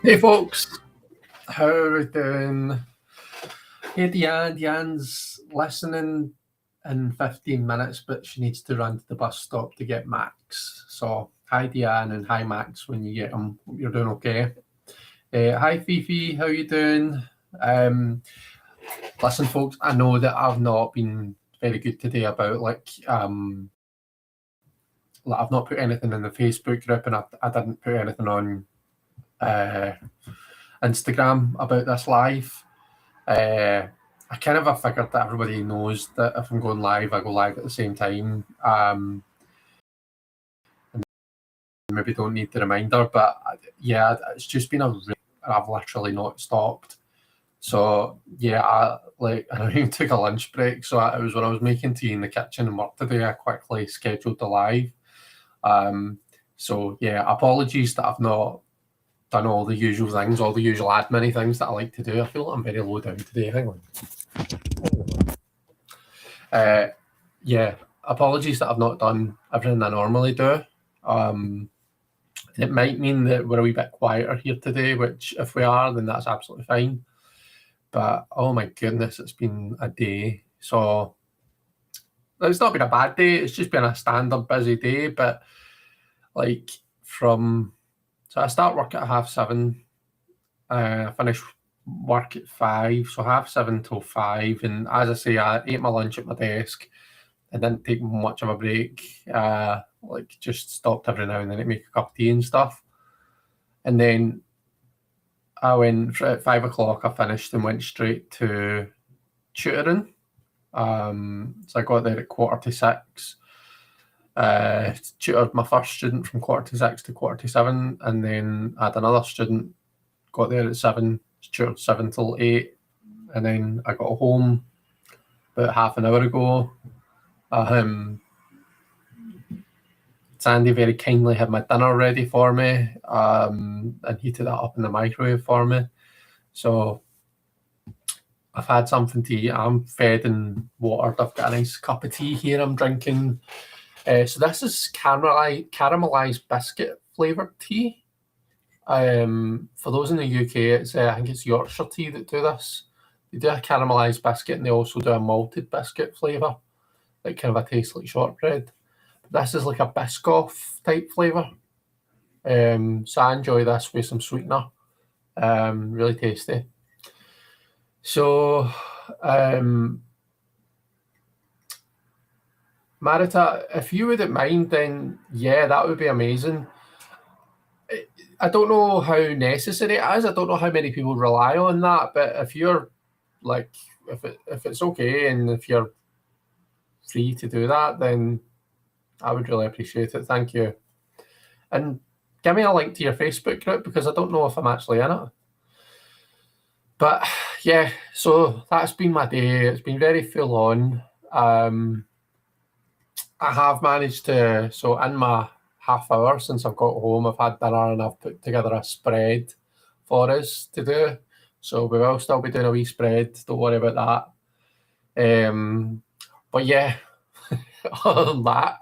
Hey folks, how are we doing? Hey Deanne, Deanne's listening in 15 minutes, but she needs to run to the bus stop to get Max. So hi Deanne and hi Max when you get him. Hope you're doing okay. Hi Fifi, how you doing? Listen folks, I know that I've not been very good today about I've not put anything in the Facebook group, and I didn't put anything on Instagram about this live. I kind of figured that everybody knows that if I'm going live, I go live at the same time. And maybe don't need the reminder, but yeah, it's just been I've literally not stopped. So yeah, I even took a lunch break. So it was when I was making tea in the kitchen and work today, I quickly scheduled the live. So yeah, apologies that I've not done all the usual things, all the usual admin things that I like to do. I feel like I'm very low down today. Hang on. Yeah, apologies that I've not done everything I normally do. It might mean that we're a wee bit quieter here today, which if we are, then that's absolutely fine. But oh my goodness, it's been a day. So it's not been a bad day. It's just been a standard busy day. But so I start work at 7:30. I finish work at 5, so 7:30 till 5. And as I say, I ate my lunch at my desk. I didn't take much of a break. Just stopped every now and then to make a cup of tea and stuff. And then I went at 5 o'clock. I finished and went straight to tutoring. So I got there at 5:45. Tutored my first student from 5:45 to 7:45, and then I had another student. Got there at 7, tutored 7 till 8, and then I got home about half an hour ago. Sandy very kindly had my dinner ready for me, and heated that up in the microwave for me. So I've had something to eat. I'm fed and watered. I've got a nice cup of tea here I'm drinking. So this is caramelized biscuit flavoured tea. For those in the UK, it's I think it's Yorkshire Tea that do this. They do a caramelized biscuit, and they also do a malted biscuit flavour, like kind of a taste like shortbread. This is like a Biscoff type flavour. So I enjoy this with some sweetener. Really tasty. So, Marita, if you wouldn't mind, then yeah, that would be amazing. I don't know how necessary it is. I don't know how many people rely on that, but if you're if it's okay and if you're free to do that, then I would really appreciate it. Thank you. And give me a link to your Facebook group, because I don't know if I'm actually in it. But yeah, so that's been my day. It's been very full on. I have managed to, so in my half hour since I've got home, I've had dinner and I've put together a spread for us to do. So we will still be doing a wee spread. Don't worry about that. But yeah, other than that,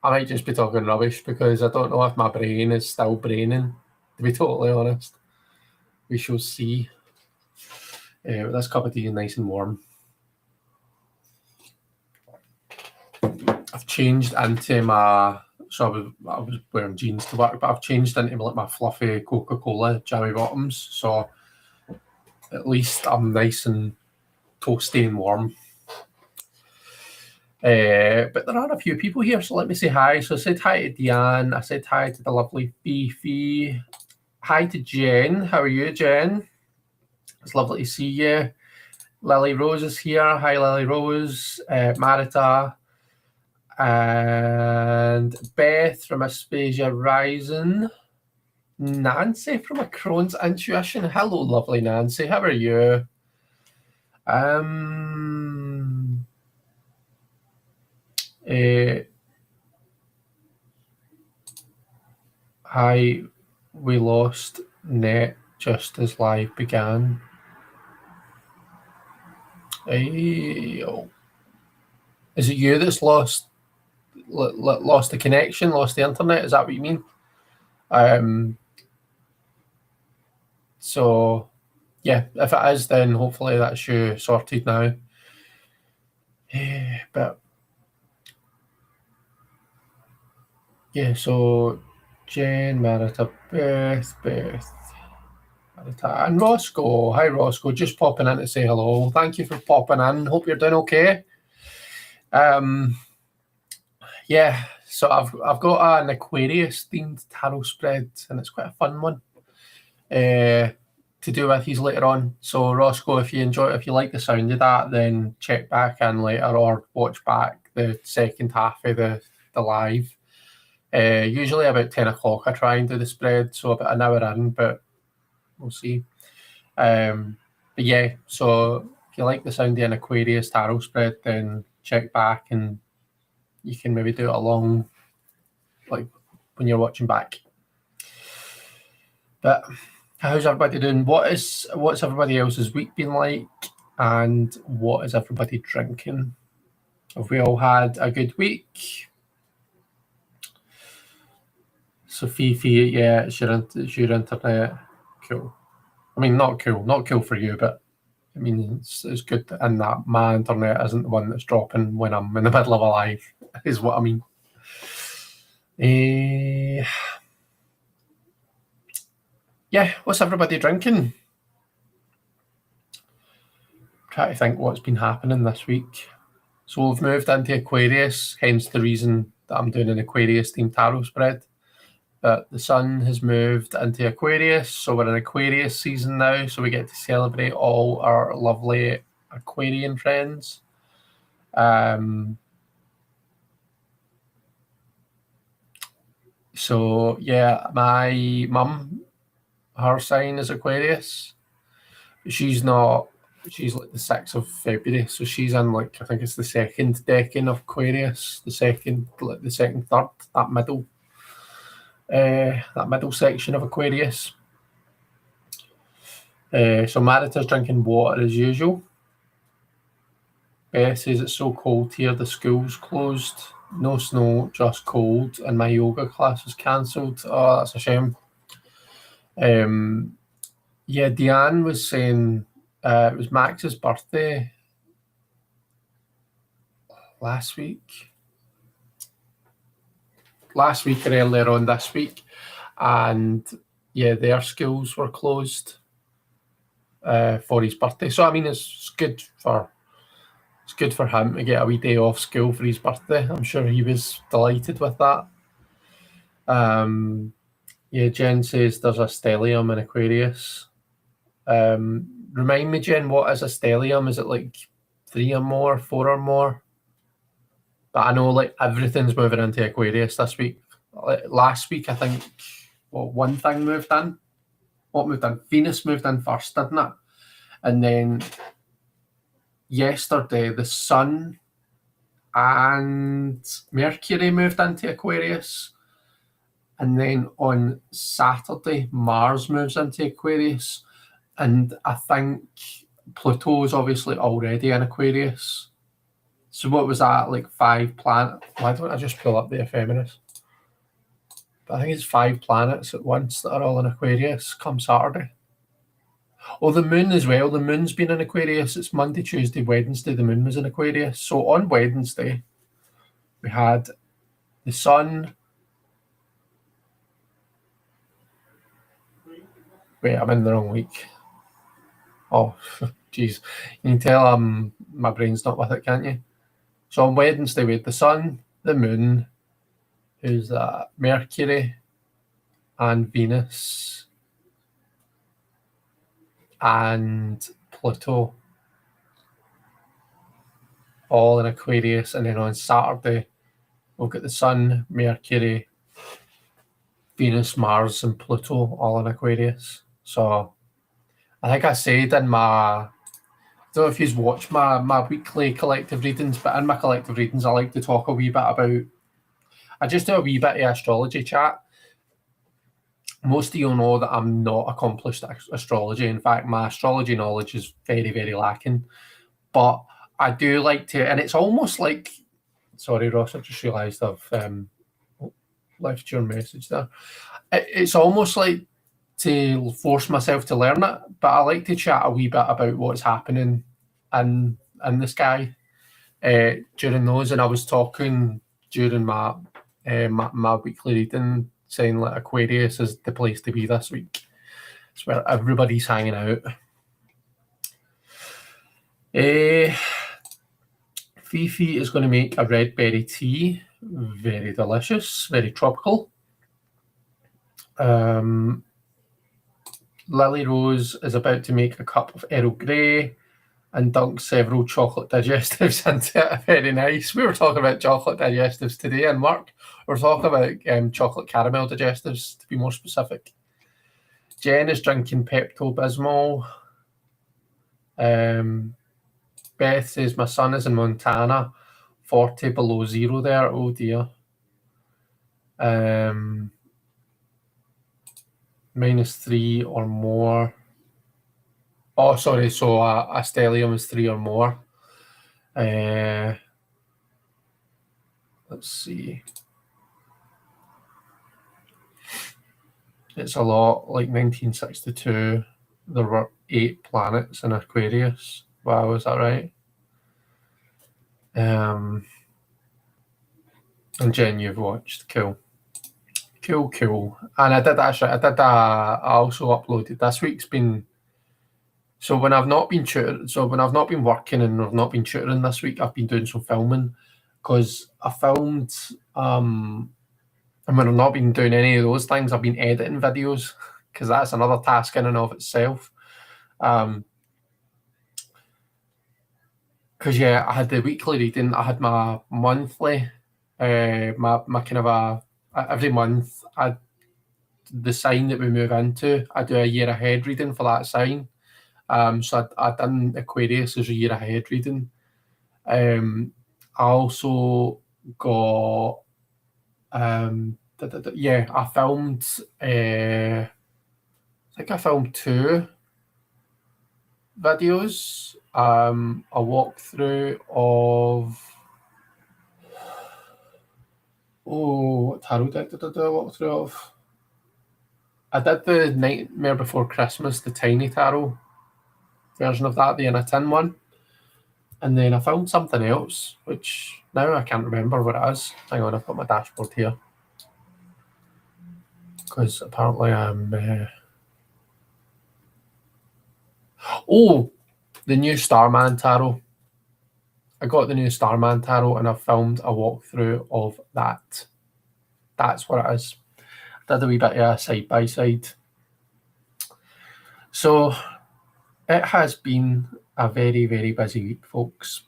I might just be talking rubbish, because I don't know if my brain is still braining, to be totally honest. We shall see. This cup of tea is nice and warm. I've changed into so I was wearing jeans to work, but I've changed into like my fluffy Coca-Cola jammy bottoms. So at least I'm nice and toasty and warm. But there are a few people here, so let me say hi. So I said hi to Deanne. I said hi to the lovely Fifi. Hi to Jen. How are you, Jen? It's lovely to see you. Lily Rose is here. Hi, Lily Rose. Marita. And Beth from Aspasia Rising. Nancy from A Crone's Intuition. Hello, lovely Nancy. How are you? Hi, we lost net just as live began. Is it you that's lost the connection, lost the internet? Is that what you mean? So yeah, if it is, then hopefully that's you sorted now. But yeah, so Jen, Marita, Beth, Marita, and Roscoe. Hi, Roscoe. Just popping in to say hello. Thank you for popping in. Hope you're doing okay. Yeah, so I've got an Aquarius themed tarot spread, and it's quite a fun one to do with these later on. So Roscoe, if you like the sound of that, then check back in later or watch back the second half of the live. Usually about 10 o'clock I try and do the spread, so about an hour in, but we'll see. But yeah, so if you like the sound of an Aquarius tarot spread, then check back and you can maybe do it along, like when you're watching back. But how's everybody doing? What's everybody else's week been like, and what is everybody drinking? Have we all had a good week? So Fifi, yeah, it's your internet. Cool. I mean, not cool for you, but I mean, it's good in that my internet isn't the one that's dropping when I'm in the middle of a live, is what I mean. Yeah, what's everybody drinking? Try to think what's been happening this week. So we've moved into Aquarius, hence the reason that I'm doing an Aquarius themed tarot spread. But the sun has moved into Aquarius, so we're in Aquarius season now, so we get to celebrate all our lovely Aquarian friends. So yeah, my mum, her sign is Aquarius. She's like the 6th of February, so she's in, like, I think it's the second decan of Aquarius, the second, third, that middle section of Aquarius. So Marita's drinking water as usual. Beth says it's so cold here, the school's closed. No snow, just cold, and my yoga class was cancelled. Oh, that's a shame. Yeah, Deanne was saying it was Max's birthday last week or earlier on this week, and yeah, their schools were closed for his birthday. So I mean, it's good for him to get a wee day off school for his birthday. I'm sure he was delighted with that. Yeah, Jen says there's a stellium in Aquarius. Remind me, Jen, what is a stellium? Is it like 3 or more, 4 or more? But I know, like, everything's moving into Aquarius this week. Last week, I think, one thing moved in. What moved in? Venus moved in first, didn't it? And then yesterday, the Sun and Mercury moved into Aquarius. And then on Saturday, Mars moves into Aquarius. And I think Pluto is obviously already in Aquarius. So what was that, like 5 planets? Why don't I just pull up the ephemeris? But I think it's 5 planets at once that are all in Aquarius come Saturday. Oh, the moon as well. The moon's been in Aquarius. It's Monday, Tuesday, Wednesday. The moon was in Aquarius. So on Wednesday, we had the sun. Wait, I'm in the wrong week. Oh, geez. You can tell my brain's not with it, can't you? So on Wednesday, we had the sun, the moon, who's that? Mercury, and Venus, and Pluto, all in Aquarius. And then on Saturday, we've got the sun, Mercury, Venus, Mars, and Pluto all in Aquarius. So I think I said in I don't know if you've watched my weekly collective readings, but in my collective readings, I like to talk a wee bit about, I just do a wee bit of astrology chat. Most of you know that I'm not accomplished at astrology. In fact, my astrology knowledge is very, very lacking. But I do like to, and it's almost like, sorry, Ross, I just realised I've left your message there. It's almost like to force myself to learn it, but I like to chat a wee bit about what's happening in the sky during those. And I was talking during my weekly reading, saying like Aquarius is the place to be this week. It's where everybody's hanging out. Fifi is going to make a red berry tea, very delicious, very tropical. Lily Rose is about to make a cup of Earl Grey and dunk several chocolate digestives into it. Very nice. We were talking about chocolate digestives today in work. We're talking about chocolate caramel digestives, to be more specific. Jen is drinking Pepto-Bismol. Beth says, my son is in Montana, 40 below zero there. Oh dear. -3 or more. Oh, sorry. So a stellium is 3 or more. Let's see. It's a lot. Like 1962, there were 8 planets in Aquarius. Wow, is that right? And Jen, you've watched. Cool. And I also uploaded. This week's been, so when I've not been working and I've not been tutoring this week, I've been doing some filming, because I filmed, and when I've not been doing any of those things, I've been editing videos, because that's another task in and of itself. Because yeah, I had the weekly reading, I had my monthly, my kind of every month, the sign that we move into, I do a year ahead reading for that sign. So I done Aquarius as a year ahead reading. I also got, I filmed, I think I filmed 2 videos. A walkthrough of, what tarot deck did I do a walkthrough of? I did the Nightmare Before Christmas, the tiny tarot version of that, the in a tin one. And then I found something else, which now I can't remember what it is. Hang on, I've got my dashboard here. Because apparently I'm... the new Starman Tarot. I got the new Starman Tarot and I filmed a walkthrough of that. That's what it is. I did a wee bit of a side-by-side. So it has been a very, very busy week, folks.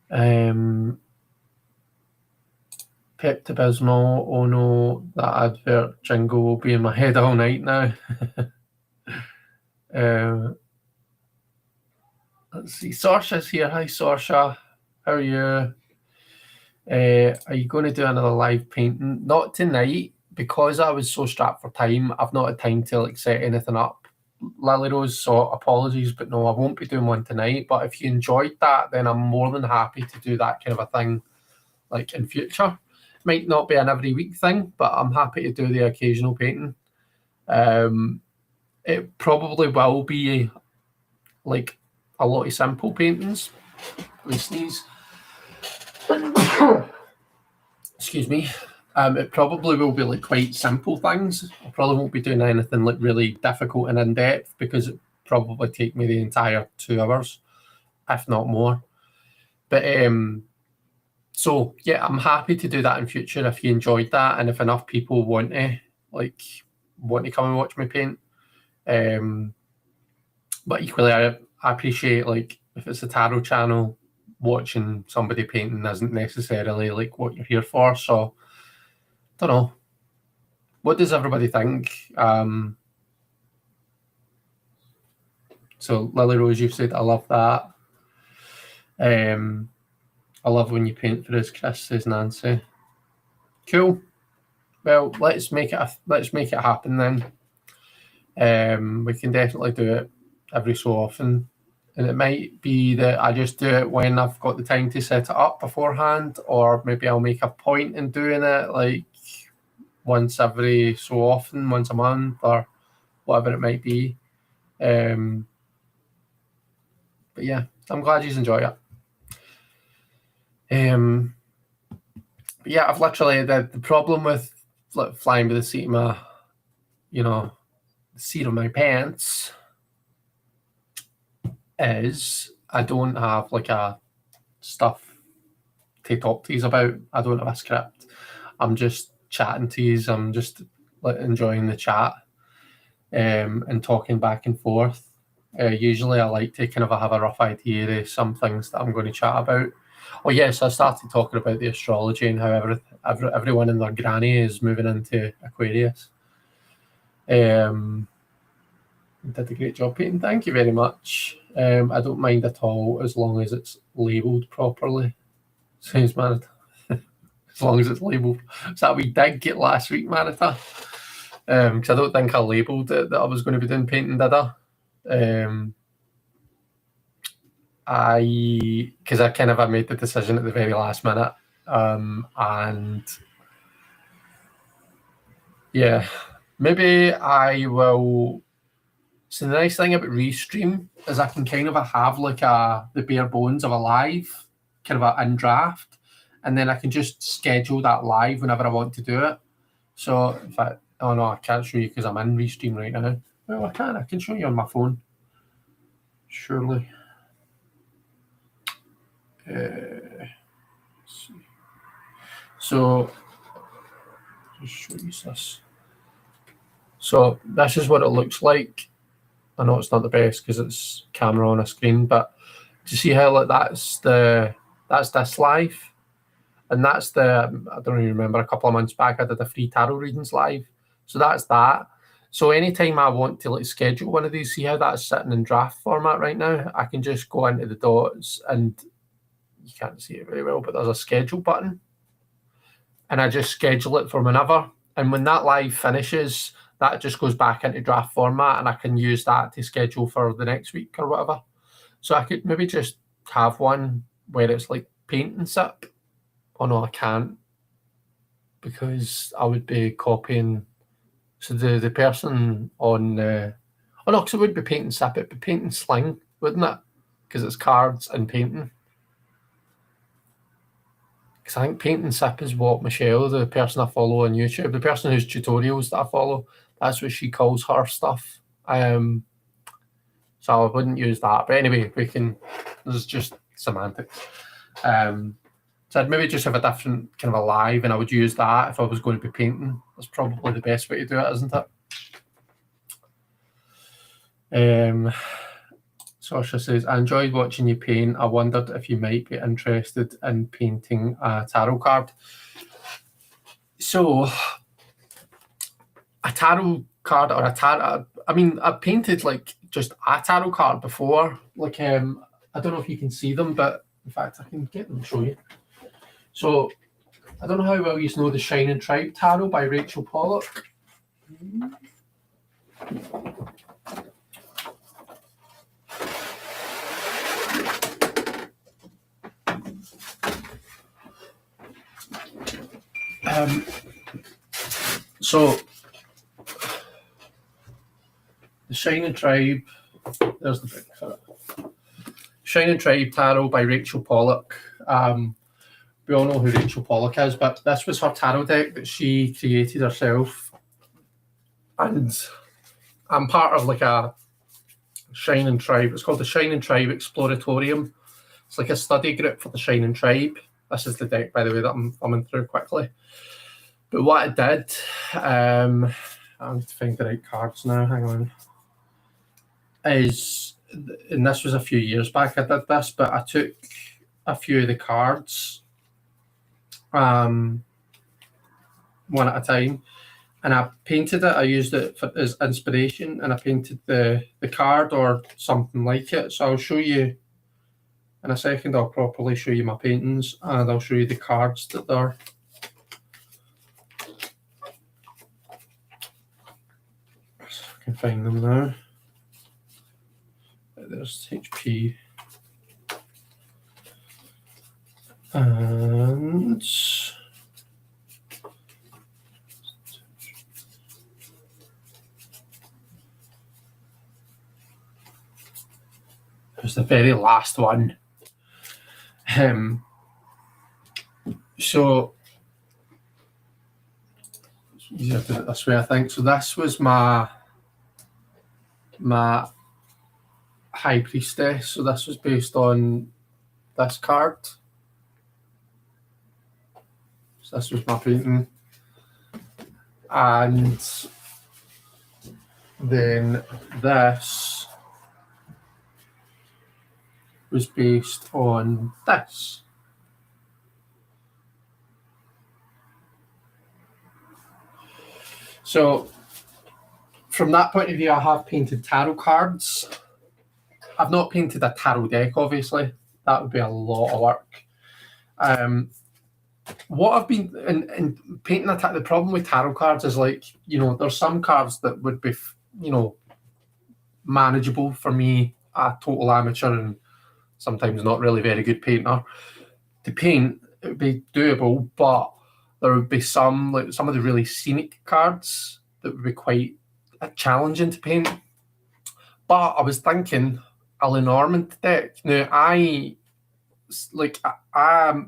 Pepto-Bismol, oh no, that advert jingle will be in my head all night now. Let's see, Sorsha's here. Hi, Sorsha. How are you? Are you going to do another live painting? Not tonight, because I was so strapped for time. I've not had time to set anything up, Lily Rose, so apologies, but no, I won't be doing one tonight. But if you enjoyed that, then I'm more than happy to do that kind of a thing, like in future. Might not be an every week thing, but I'm happy to do the occasional painting. It probably will be like a lot of simple paintings. Please sneeze. Excuse me. It probably will be like quite simple things. I probably won't be doing anything like really difficult and in-depth, because it probably take me the entire 2 hours, if not more. But so yeah, I'm happy to do that in future if you enjoyed that, and if enough people want to come and watch me paint. But equally, I appreciate, like, if it's a tarot channel, watching somebody painting isn't necessarily like what you're here for. So don't know. What does everybody think? So Lily Rose, you've said I love that. I love when you paint for us, Chris, says Nancy. Cool. Well, let's make it happen then. We can definitely do it every so often. And it might be that I just do it when I've got the time to set it up beforehand, or maybe I'll make a point in doing it like once every so often, once a month or whatever it might be. But yeah, I'm glad you enjoy it. But yeah, I've literally the problem with flying by the seat of my, the seat of my pants is I don't have like a stuff to talk to you about. I don't have a script. I'm just chatting to you. I'm just enjoying the chat and talking back and forth. Usually I like to kind of have a rough idea of some things that I'm going to chat about. Oh yes, I started talking about the astrology and how everyone and their granny is moving into Aquarius. Did a great job painting. Thank you very much. I don't mind at all as long as it's labelled properly. Says Marita. As long as it's labelled. So that we did get last week, Marita. Because I don't think I labelled it that I was going to be doing painting, did I? Because I kind of made the decision at the very last minute. And yeah, maybe I will. So the nice thing about Restream is I can kind of have like the bare bones of a live, kind of in draft, and then I can just schedule that live whenever I want to do it. So in fact, oh no, I can't show you because I'm in Restream right now. Well, I can show you on my phone. Surely. So just show you this. So this is what it looks like. I know it's not the best because it's camera on a screen, but do you see how like that's this live, and that's I don't even remember, a couple of months back I did a free tarot readings live. So that's that. So anytime I want to like schedule one of these, see how that's sitting in draft format right now, I can just go into the dots, and you can't see it very well, but there's a schedule button, and I just schedule it for whenever. And when that live finishes, that just goes back into draft format, and I can use that to schedule for the next week or whatever. So I could maybe just have one where it's like paint and sip. Oh no, I can't, because I would be copying. So the person on oh no, because it would be paint and sip, it'd be paint and sling, wouldn't it? Because it's cards and painting. Because I think paint and sip is what Michelle, the person I follow on YouTube, the person whose tutorials that I follow, that's what she calls her stuff. So I wouldn't use that. But anyway, this is just semantics. So I'd maybe just have a different kind of a live, and I would use that if I was going to be painting. That's probably the best way to do it, isn't it? Sasha says, I enjoyed watching you paint. I wondered if you might be interested in painting a tarot card. So a tarot card or a tarot, I mean, I've painted like just a tarot card before. Like, I don't know if you can see them, but in fact, I can get them and show you. So I don't know how well you know the Shining Tribe Tarot by Rachel Pollock. So the Shining Tribe, there's the book for it. Shining Tribe Tarot by Rachel Pollock. We all know who Rachel Pollock is, but this was her tarot deck that she created herself. And I'm part of like a Shining Tribe. It's called the Shining Tribe Exploratorium. It's like a study group for the Shining Tribe. This is the deck, by the way, that I'm thumbing through quickly. But what I did, I need to find the right cards now, hang on, is, and this was a few years back I did this, but I took a few of the cards one at a time, and I painted it. I used it as inspiration, and I painted the card or something like it. So I'll show you in a second. I'll properly show you my paintings, and I'll show you the cards that they're. I can find them now. There's HP. And was the very last one. So it's easier to do it this way, I think. So this was my High Priestess. So this was based on this card. So this was my painting. And then this was based on this. So from that point of view, I have painted tarot cards. I've not painted a tarot deck, obviously. That would be a lot of work. What I've been in painting the problem with tarot cards is, like, you know, there's some cards that would be, you know, manageable for me, a total amateur and sometimes not really very good painter, to paint. It would be doable, but there would be some, like some of the really scenic cards that would be quite challenging to paint. But I was thinking a Lenormand deck. Now I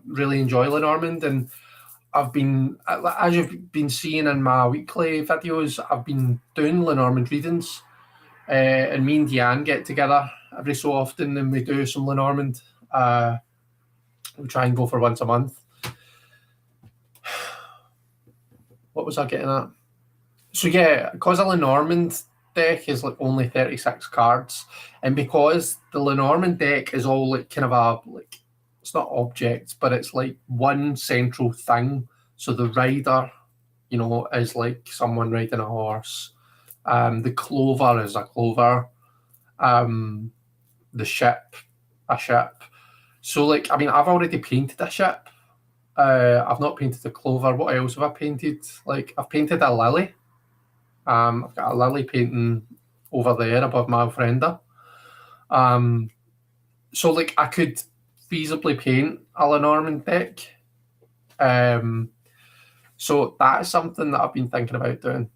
really enjoy Lenormand, and I've been, as you've been seeing in my weekly videos, I've been doing Lenormand readings, and me and Deanne get together every so often and we do some Lenormand. We try and go for once a month. What was I getting at? So yeah, because a Lenormand deck is like only 36 cards, and because the Lenormand deck is all like kind of a, like, it's not objects, but it's like one central thing. So the rider, you know, is like someone riding a horse. The clover is a clover. The ship, a ship. So, like, I mean, I've already painted a ship. I've not painted a clover. What else have I painted? Like, I've painted a lily. I've got a lily painting over there above my Alfrenda. So, like, I could feasibly paint a Lenormand deck. So that is something that I've been thinking about doing.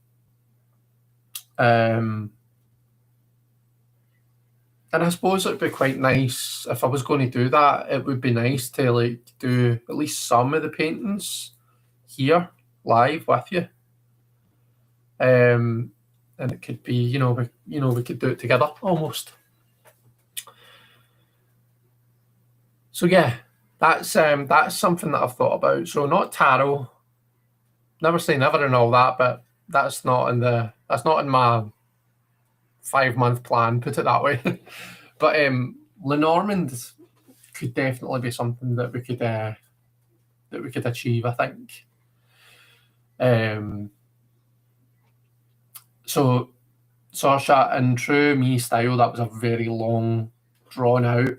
And I suppose it'd be quite nice if I was going to do that. It would be nice to, like, do at least some of the paintings here live with you. And it could be, we could do it together almost. So yeah, that's something that I've thought about. So not tarot, never say never and all that, but that's not in my 5-month plan, put it that way. But Lenormand could definitely be something that we could achieve, I think. So Saoirse, in true me style, that was a very long, drawn out,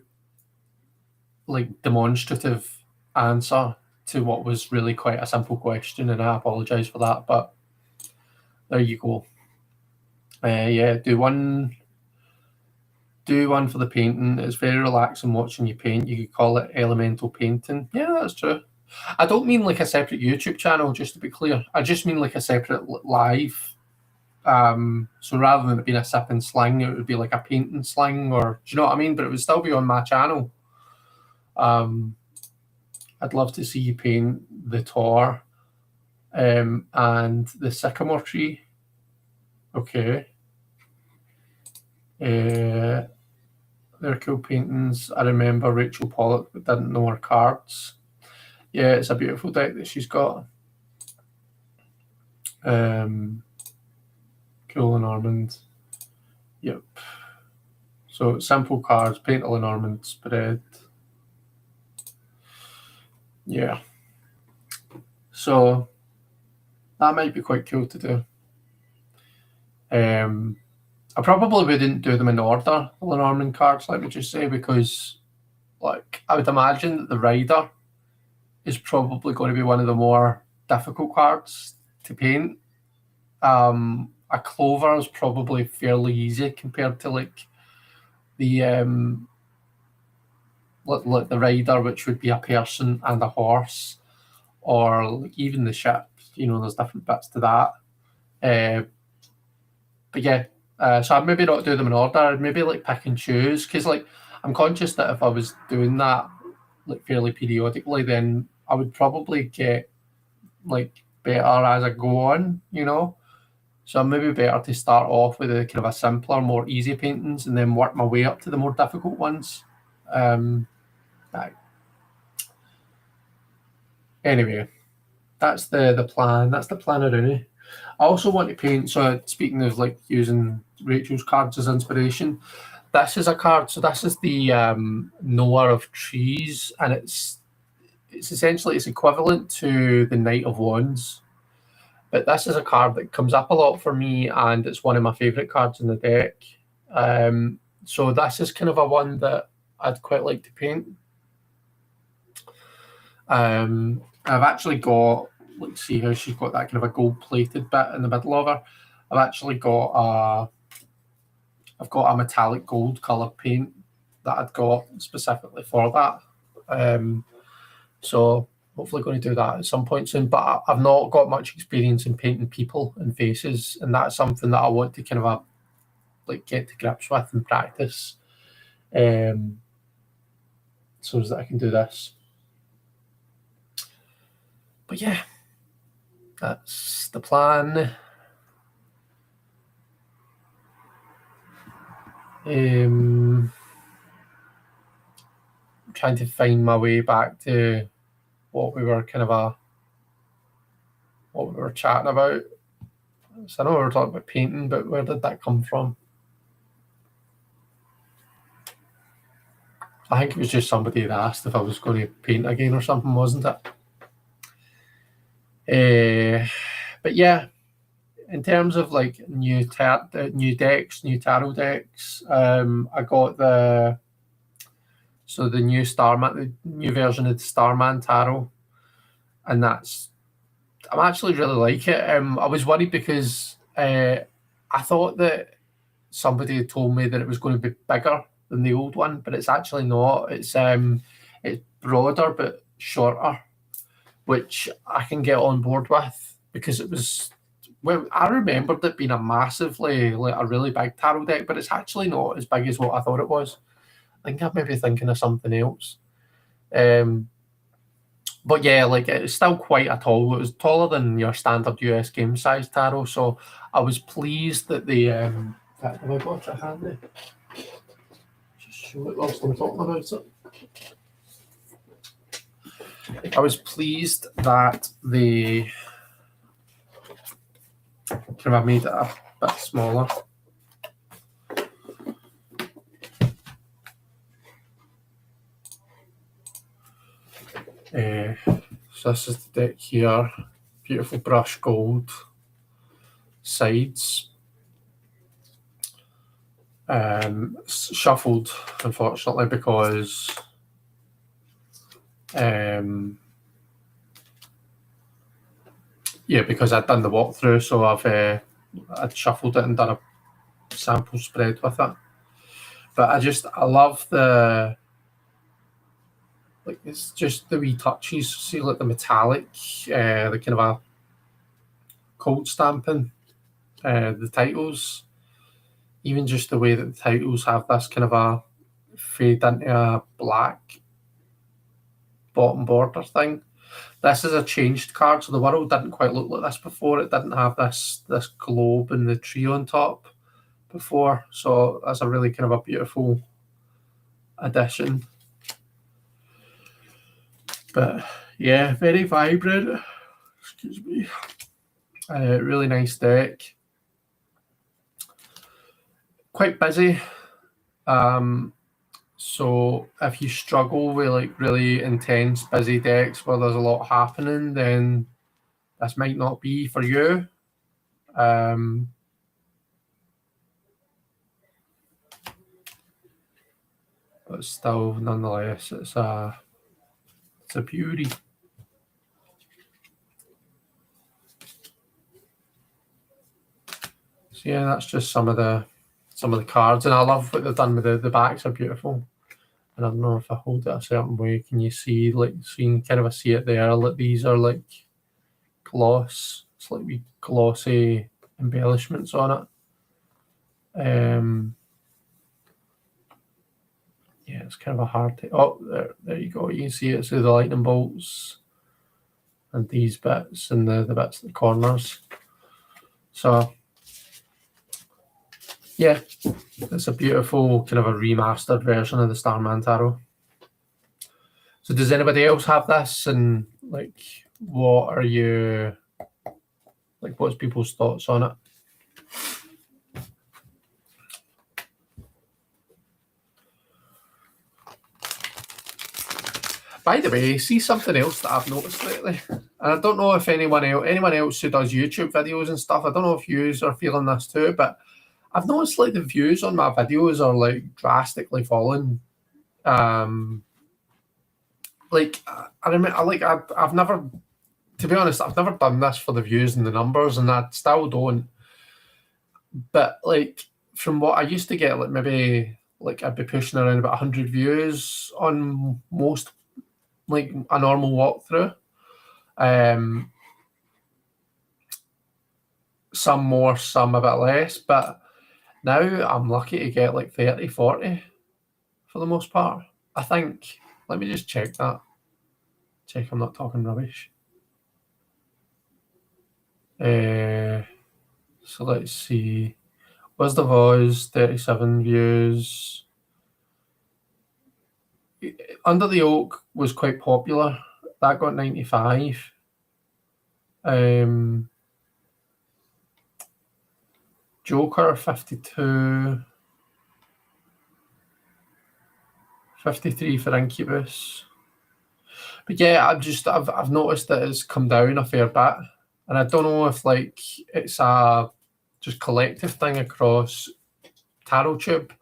like, demonstrative answer to what was really quite a simple question, and I apologise for that, but there you go. Yeah, do one for the painting. It's very relaxing watching you paint. You could call it elemental painting. Yeah, that's true. I don't mean like a separate YouTube channel, just to be clear. I just mean like a separate live. So rather than it being a Sip and Sling, it would be like a painting sling, or, do you know what I mean? But it would still be on my channel. I'd love to see you paint the Tor and the sycamore tree. Okay. They're cool paintings. I remember Rachel Pollock, but didn't know her cards. Yeah, it's a beautiful deck that she's got. Cool Lenormand. Yep. So simple cards, paint a Lenormand spread. Yeah. So that might be quite cool to do. I probably wouldn't do them in order, the Lenormand cards, let me just say, because, like, I would imagine that the rider is probably going to be one of the more difficult cards to paint. A clover is probably fairly easy compared to, like, the rider, which would be a person and a horse, or like even the ship. There's different bits to that. But yeah, so I'd maybe not do them in order. I'd maybe like pick and choose, because, like, I'm conscious that if I was doing that like fairly periodically, then I would probably get like better as I go on, you know. So maybe better to start off with a kind of a simpler, more easy paintings, and then work my way up to the more difficult ones. Right. Anyway, that's the plan. That's the plan around it. I also want to paint. So speaking of like using Rachel's cards as inspiration, this is a card. So this is the Knower of Trees, and it's essentially it's equivalent to the Knight of Wands. But this is a card that comes up a lot for me, and it's one of my favourite cards in the deck. So this is kind of a one that I'd quite like to paint. I've actually got, let's see how she's got that kind of a gold-plated bit in the middle of her. I've got a metallic gold colour paint that I'd got specifically for that. So hopefully going to do that at some point soon. But I've not got much experience in painting people and faces, and that's something that I want to kind of like get to grips with and practice, so that I can do this. But yeah, that's the plan. I'm trying to find my way back to what we were chatting about. So I know we were talking about painting, but where did that come from? I think it was just somebody had asked if I was going to paint again or something, wasn't it? But yeah, in terms of like new decks, new tarot decks, I got the new the new version of the Starman Tarot, and I'm actually really like it. I was worried because I thought that somebody had told me that it was going to be bigger than the old one, but it's actually not. It's broader but shorter, which I can get on board with because it was. Well, I remembered it being a really big tarot deck, but it's actually not as big as what I thought it was. I think I may be thinking of something else. But yeah, like it's still quite tall. It was taller than your standard US game size tarot, so I was pleased that the. In fact, have I got it handy? Just show it whilst I'm talking about it. I was pleased that they kind of made it a bit smaller. So this is the deck here. Beautiful brush gold sides. Shuffled, unfortunately, because because I'd done the walkthrough, so I'd shuffled it and done a sample spread with it. But I love it's just the wee touches. See, like the metallic, the kind of a cold stamping, the titles, even just the way that the titles have this kind of a fade into a black bottom border thing. This is a changed card, so the world didn't quite look like this before. It didn't have this globe and the tree on top before, so that's a really kind of a beautiful addition. But yeah, very vibrant. Excuse me. Really nice deck. Quite busy. So if you struggle with like really intense, busy decks where there's a lot happening, then this might not be for you. But still, nonetheless, it's a beauty. So yeah, that's just some of the cards, and I love what they've done with the backs are beautiful. And I don't know if I hold it a certain way, can you see see it there? Like these are like gloss, slightly glossy embellishments on it. yeah, it's kind of a hard to, oh, there you go, you can see it, so the lightning bolts and these bits and the bits at the corners. So yeah, it's a beautiful kind of a remastered version of the Starman Tarot. So does anybody else have this, and like what are you, like what's people's thoughts on it? By the way, see something else that I've noticed lately, and I don't know if anyone else who does YouTube videos and stuff, I don't know if yous are feeling this too, but I've noticed like the views on my videos are like drastically falling. Like I remember, like I've never, to be honest, I've never done this for the views and the numbers, and I still don't. But like from what I used to get, like maybe like I'd be pushing around about 100 views on most, like a normal walkthrough. Some more, some a bit less, but now I'm lucky to get like 30, 40 for the most part. I think, let me just check that. Check I'm not talking rubbish. So let's see. Where's the Voice? 37 views. Under the Oak was quite popular. That got 95. Joker 52. 53 for Incubus. But yeah, I've noticed that it's come down a fair bit, and I don't know if like it's a just collective thing across TarotTube,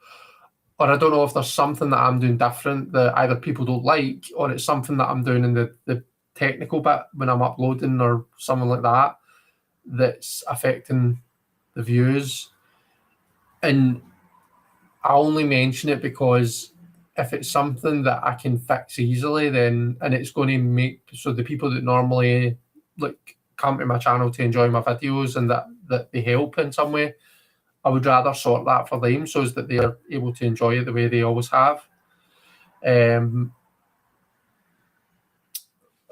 or I don't know if there's something that I'm doing different that either people don't like, or it's something that I'm doing in the technical bit when I'm uploading or something like that that's affecting the views. And I only mention it because if it's something that I can fix easily, then, and it's going to make so the people that normally like come to my channel to enjoy my videos and that they help in some way, I would rather sort that for them so that they're able to enjoy it the way they always have.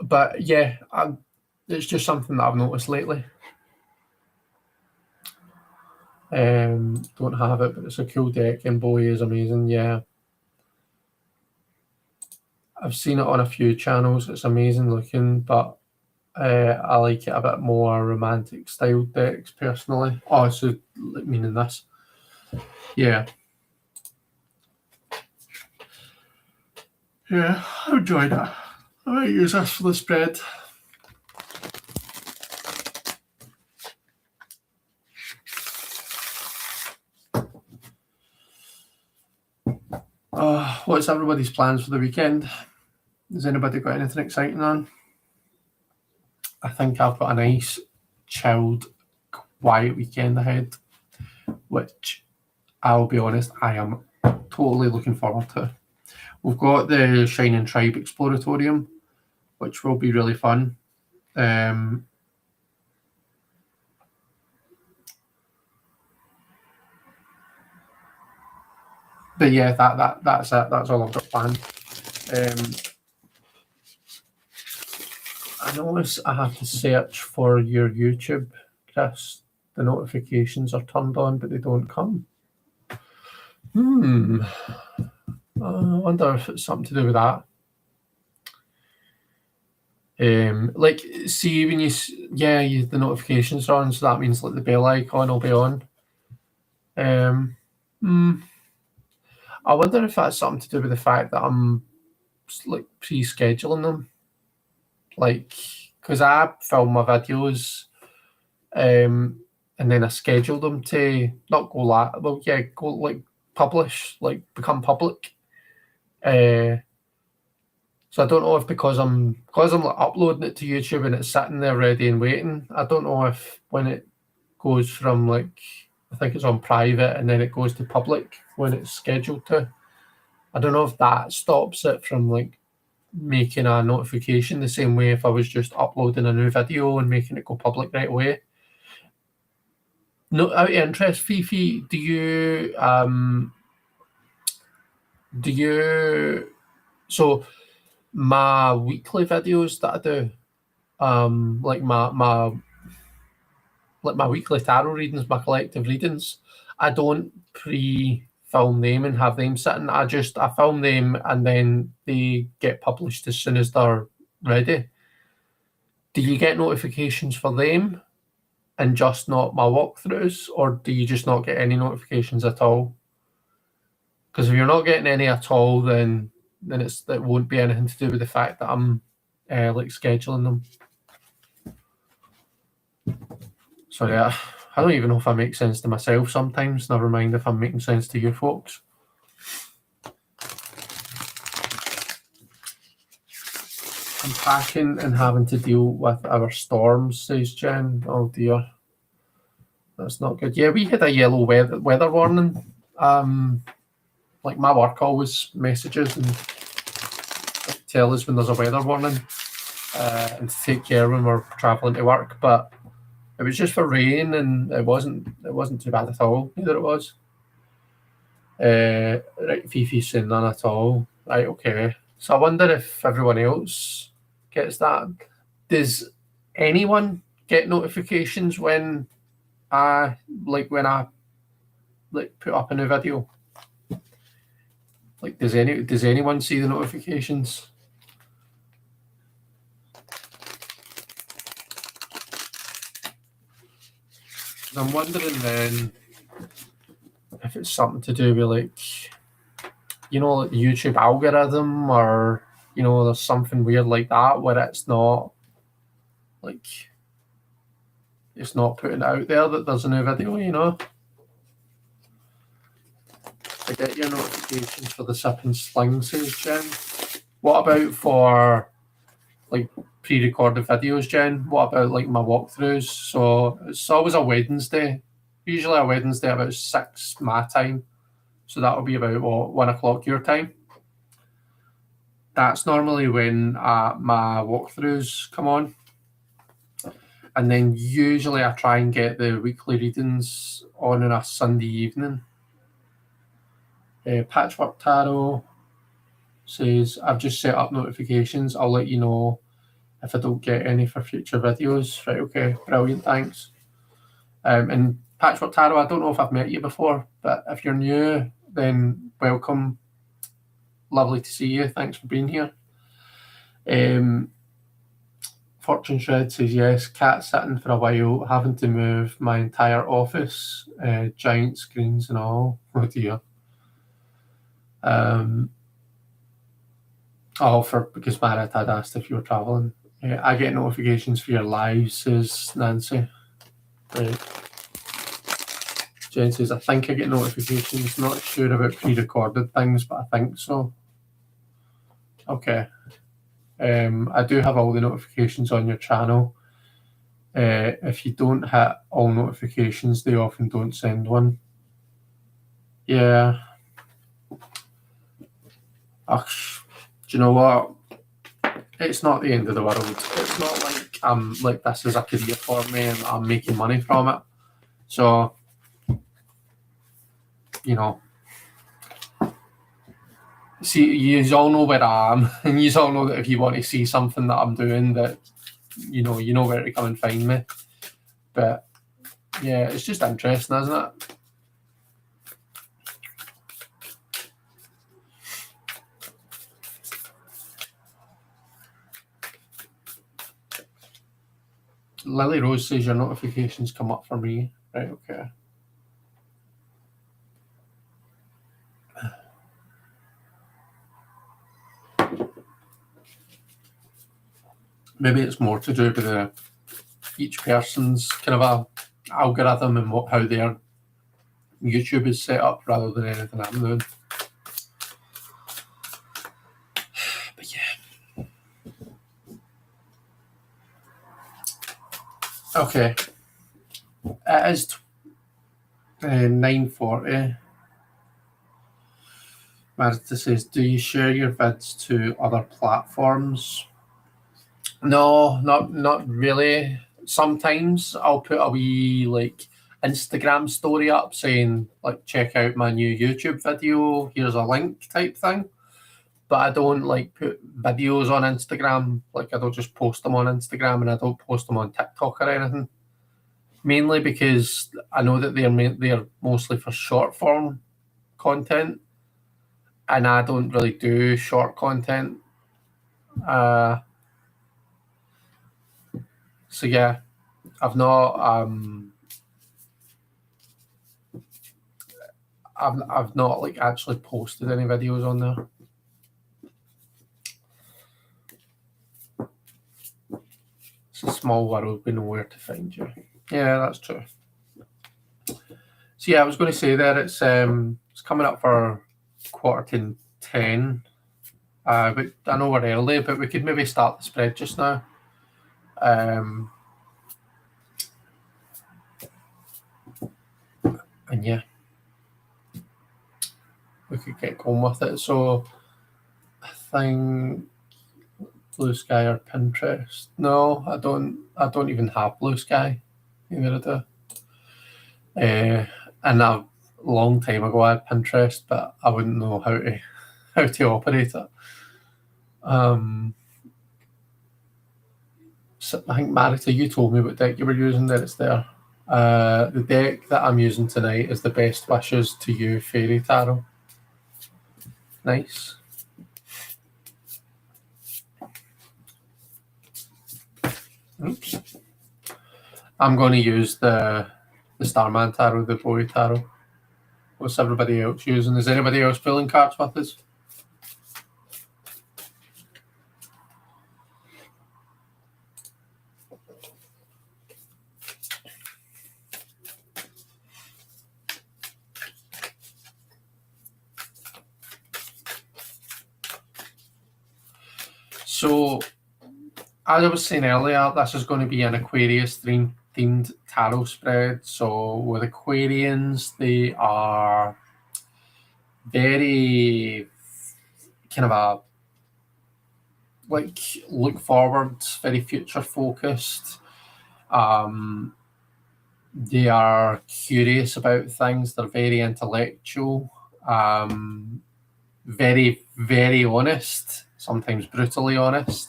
But yeah, it's just something that I've noticed lately. Don't have it, but it's a cool deck, and Bowie is amazing. Yeah, I've seen it on a few channels. It's amazing looking, but I like it a bit more romantic style decks personally. Oh, so meaning this. Yeah. Yeah, I enjoyed it. I might use this for the spread. What's everybody's plans for the weekend? Has anybody got anything exciting on? I think I've got a nice, chilled, quiet weekend ahead, which I'll be honest, I am totally looking forward to. We've got the Shining Tribe Exploratorium, which will be really fun. But yeah, that's it. That's all I've got planned. I notice I have to search for your YouTube, Chris. The notifications are turned on, but they don't come. I wonder if it's something to do with that. Like, see when you, the notifications are on, so that means like the bell icon will be on. I wonder if that's something to do with the fact that I'm like pre-scheduling them, like because I film my videos, and then I schedule them to not go live. Well, yeah, go like publish, like become public. So I don't know if because I'm like uploading it to YouTube and it's sitting there ready and waiting. I don't know if when it goes from like, I think it's on private and then it goes to public when it's scheduled to. I don't know if that stops it from like making a notification the same way if I was just uploading a new video and making it go public right away. No, out of interest, Fifi, do you Do you... So my weekly videos that I do, like my weekly tarot readings, my collective readings, I don't pre-film them and have them sitting. I film them and then they get published as soon as they're ready. Do you get notifications for them and just not my walkthroughs, or do you just not get any notifications at all? Because if you're not getting any at all, then it won't be anything to do with the fact that I'm like scheduling them. So yeah, I don't even know if I make sense to myself sometimes, never mind if I'm making sense to you folks. I'm packing and having to deal with our storms, says Jen. Oh dear. That's not good. Yeah, we had a yellow weather warning. Like my work always messages and tell us when there's a weather warning and to take care when we're travelling to work. But it was just for rain, and it wasn't too bad at all. Neither it was. Right, Fifi's saying none at all. Right, okay. So I wonder if everyone else gets that. Does anyone get notifications when I put up a new video? Like, does anyone see the notifications? I'm wondering then if it's something to do with like the YouTube algorithm, or there's something weird like that where it's not putting it out there that there's a new video. I get your notifications for the Sip and Sling, says Jen. What about for like pre-recorded videos, Jen? What about like my walkthroughs? So it's always a Wednesday, usually a Wednesday about 6 my time. So that'll be about 1 o'clock your time. That's normally when my walkthroughs come on. And then usually I try and get the weekly readings on a Sunday evening. Patchwork Tarot says, I've just set up notifications. I'll let you know if I don't get any for future videos. Right, okay, brilliant, thanks. And Patchwork Tarot, I don't know if I've met you before, but if you're new, then welcome. Lovely to see you. Thanks for being here. Fortune Shred says, yes, cat sitting for a while, having to move my entire office, giant screens and all. Oh dear. Because Marit had asked if you were travelling. I get notifications for your lives, says Nancy. Right. Jen says, I think I get notifications. Not sure about pre-recorded things, but I think so. Okay. I do have all the notifications on your channel. If you don't hit all notifications, they often don't send one. Yeah. Do you know what? It's not the end of the world. It's not like this is a career for me and I'm making money from it. So, see, you all know where I am, and you all know that if you want to see something that I'm doing, that you know where to come and find me. But yeah, it's just interesting, isn't it? Lily Rose says your notifications come up for me. Right, okay. Maybe it's more to do with each person's kind of a algorithm and how their YouTube is set up rather than anything I'm doing. But yeah. Okay. It is 9:40. Marta says, do you share your vids to other platforms? No, not really. Sometimes I'll put a wee Instagram story up saying, like, check out my new YouTube video, here's a link type thing. But I don't like put videos on Instagram. Like, I don't just post them on Instagram, and I don't post them on TikTok or anything. Mainly because I know that they're mostly for short form content, and I don't really do short content. So yeah, I've not like actually posted any videos on there. It's a small world, we know where to find you. Yeah, that's true. So yeah, I was going to say that it's coming up for 10:15. But I know we're early, but we could maybe start the spread just now. And yeah, we could get going with it. So I think Blue Sky or Pinterest. No, I don't even have Blue Sky. Neither I do. And a long time ago I had Pinterest, but I wouldn't know how to operate it. So I think, Marita, you told me what deck you were using. That it's there. The deck that I'm using tonight is the Best Wishes to You Fairy Tarot. Nice. Oops. I'm going to use the Starman Tarot, the Bowie Tarot. What's everybody else using? Is anybody else pulling cards with us? So, as I was saying earlier, this is going to be an Aquarius themed tarot spread. So with Aquarians, they are very kind of a like look forward, very future focused. They are curious about things. They're very intellectual. Very, very honest. Sometimes brutally honest,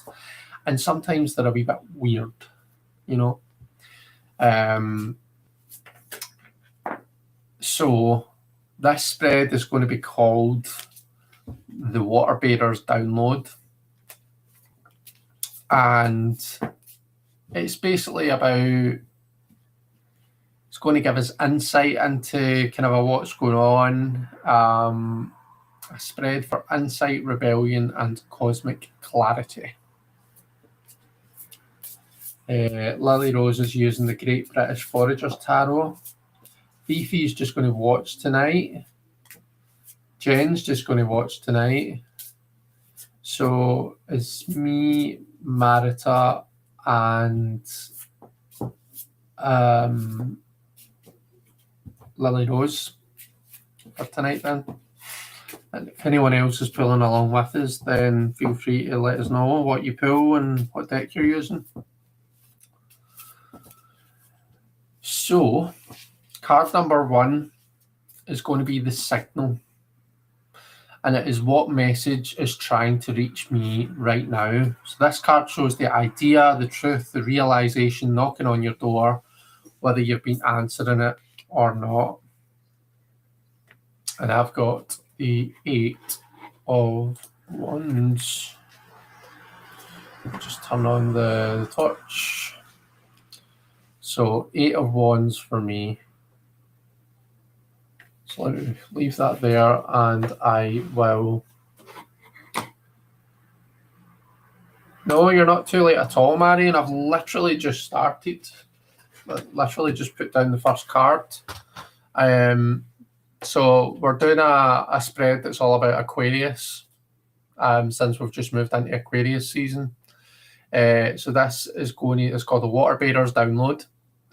and sometimes they're a wee bit weird. You know. So this spread is going to be called the Waterbearers Download, and it's basically about, it's going to give us insight into kind of what's going on, a spread for insight, rebellion, and cosmic clarity. Lily Rose is using the Great British Foragers Tarot. Fifi's just going to watch tonight. Jen's just going to watch tonight. So it's me, Marita, and Lily Rose for tonight then. And if anyone else is pulling along with us, then feel free to let us know what you pull and what deck you're using. So, card number 1 is going to be the Signal. And it is what message is trying to reach me right now. So this card shows the idea, the truth, the realization knocking on your door, whether you've been answering it or not. And I've got the 8 of Wands. Just turn on the torch. So 8 of Wands for me. So let me leave that there, and I will... No, you're not too late at all, Marion. I've literally just started. Literally just put down the first card. So we're doing a spread that's all about Aquarius, since we've just moved into Aquarius season. So this is it's called the Waterbearers Download,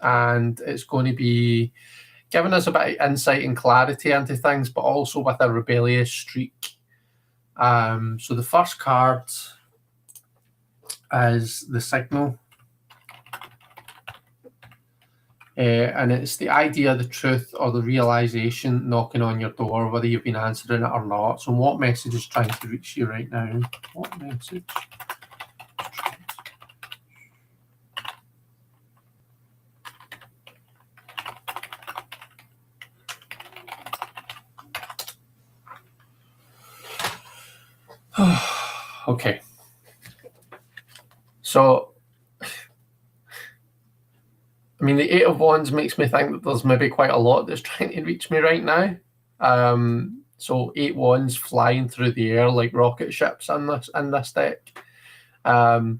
and it's going to be giving us a bit of insight and clarity into things, but also with a rebellious streak. So the first card is the Signal. And it's the idea, the truth, or the realization knocking on your door, whether you've been answering it or not. So what message is trying to reach you right now? What message? Okay. So, I mean, the Eight of Wands makes me think that there's maybe quite a lot that's trying to reach me right now. So 8 wands flying through the air like rocket ships in this deck. So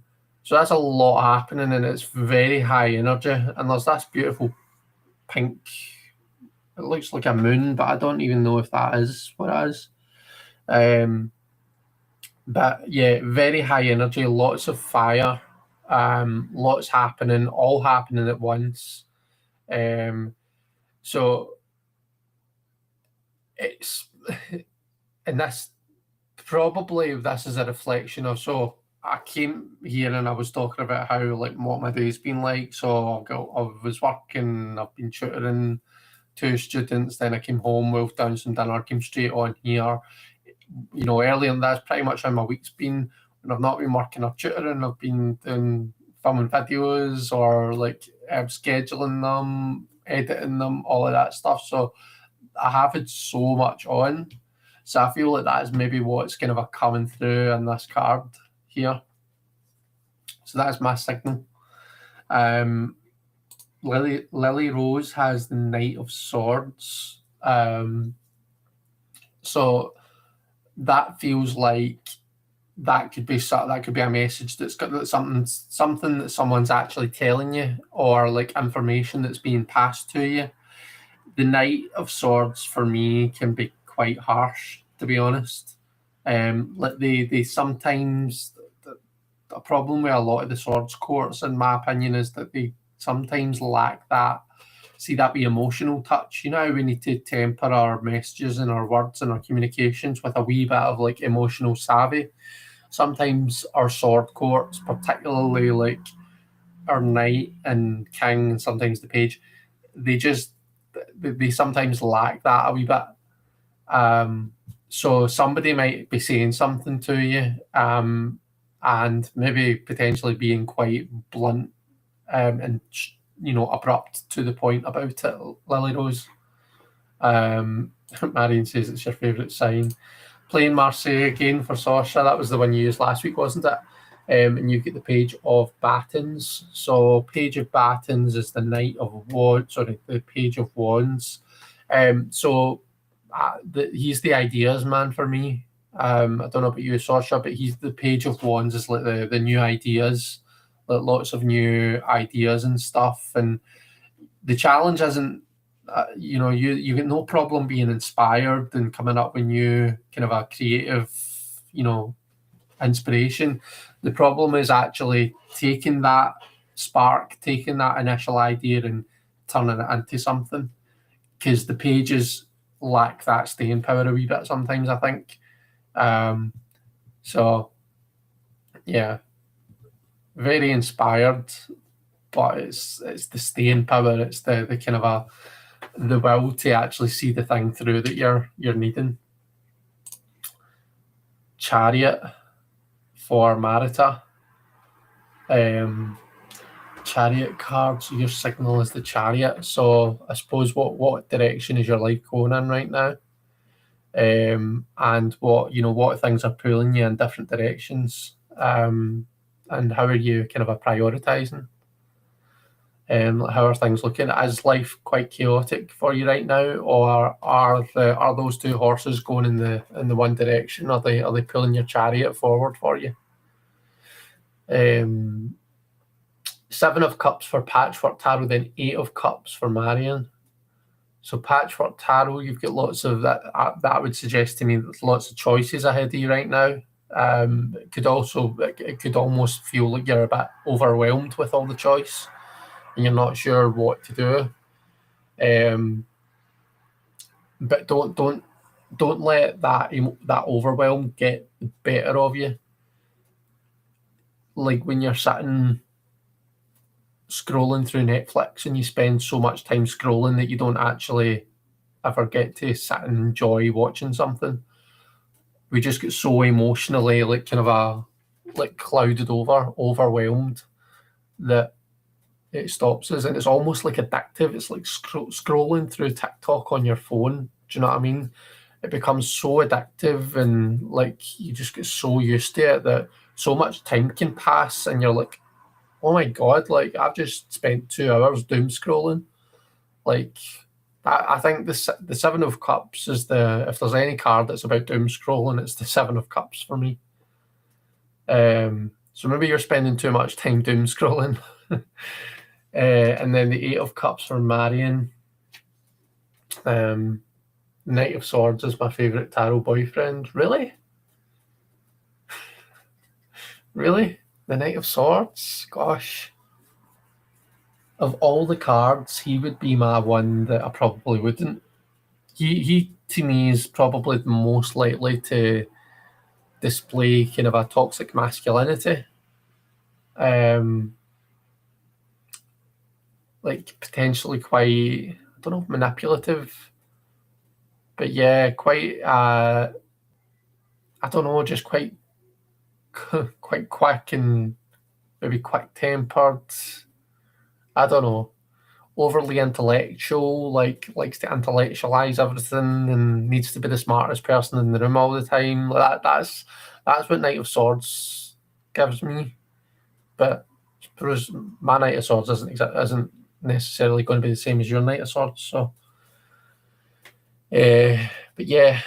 that's a lot happening, and it's very high energy. And there's this beautiful pink. It looks like a moon, but I don't even know if that is what it is. But yeah, very high energy, lots of fire, lots happening, all happening at once. So it's and this is a reflection of, so I came here and I was talking about how, like, what my day's been like. So I was working, I've been tutoring 2 students, then I came home, wolfed down some dinner, came straight on here. Earlier, and that's pretty much how my week's been. When I've not been working or tutoring, I've been doing filming videos or like scheduling them, editing them, all of that stuff. So I have had so much on. So I feel like that is maybe what's kind of coming through in this card here. So that's my signal. Lily Rose has the Knight of Swords. So that feels like that could be a message that's got something that someone's actually telling you, or like information that's being passed to you. The Knight of Swords for me can be quite harsh, to be honest. Like they sometimes, a problem with a lot of the swords courts, in my opinion, is that they sometimes lack that. See, that be emotional touch. You know how we need to temper our messages and our words and our communications with a wee bit of like emotional savvy. Sometimes our sword courts, particularly like our knight and king, and sometimes the page, they sometimes lack that a wee bit. So somebody might be saying something to you, and maybe potentially being quite blunt, and abrupt to the point about it. Lily Rose. Marion says it's your favourite sign. Playing Marseille again for Sasha. That was the one you used last week, wasn't it? And you get the Page of Batons. So Page of Batons is the Knight of Wands, sorry, the Page of Wands. He's the ideas man for me. I don't know about you, Sasha, but he's the Page of Wands is like the new ideas, like lots of new ideas and stuff. And the challenge isn't, you get no problem being inspired and coming up with new kind of a creative, inspiration. The problem is actually taking that spark, taking that initial idea and turning it into something, because the pages lack that staying power a wee bit sometimes, I think. So yeah, very inspired, but it's the staying power, it's the kind of the will to actually see the thing through that you're needing. Chariot for Marita. Chariot cards, your signal is the Chariot. So I suppose what direction is your life going in right now? And what things are pulling you in different directions, and how are you kind of prioritizing? How are things looking? Is life quite chaotic for you right now, or are those two horses going in the one direction? Are they pulling your chariot forward for you? Seven of Cups for Patchwork Tarot, then Eight of Cups for Marion. So Patchwork Tarot, you've got lots of that. That would suggest to me there's lots of choices ahead of you right now. It could almost feel like you're a bit overwhelmed with all the choice, and you're not sure what to do. But don't let that overwhelm get the better of you. Like when you're sitting scrolling through Netflix and you spend so much time scrolling that you don't actually ever get to sit and enjoy watching something. We just get so emotionally clouded over, overwhelmed, that it stops us, and it's almost like addictive. It's like scrolling through TikTok on your phone. Do you know what I mean? It becomes so addictive, and like you just get so used to it that so much time can pass, and you're like, oh my god, like I've just spent 2 hours doom scrolling. Like I think the Seven of Cups is if there's any card that's about doom scrolling, it's the Seven of Cups for me. So maybe you're spending too much time doom scrolling. And then the Eight of Cups for Marion. Knight of Swords is my favourite tarot boyfriend. Really? Really? The Knight of Swords? Gosh. Of all the cards, he would be my one that I probably wouldn't. He to me is probably the most likely to display kind of a toxic masculinity. Like potentially quite, I don't know, manipulative. But yeah, quite I don't know, just quite quick and maybe quick tempered. I don't know. Overly intellectual, likes to intellectualize everything and needs to be the smartest person in the room all the time. That's what Knight of Swords gives me. But I suppose my Knight of Swords isn't necessarily going to be the same as your Knight of Swords. So, but yeah,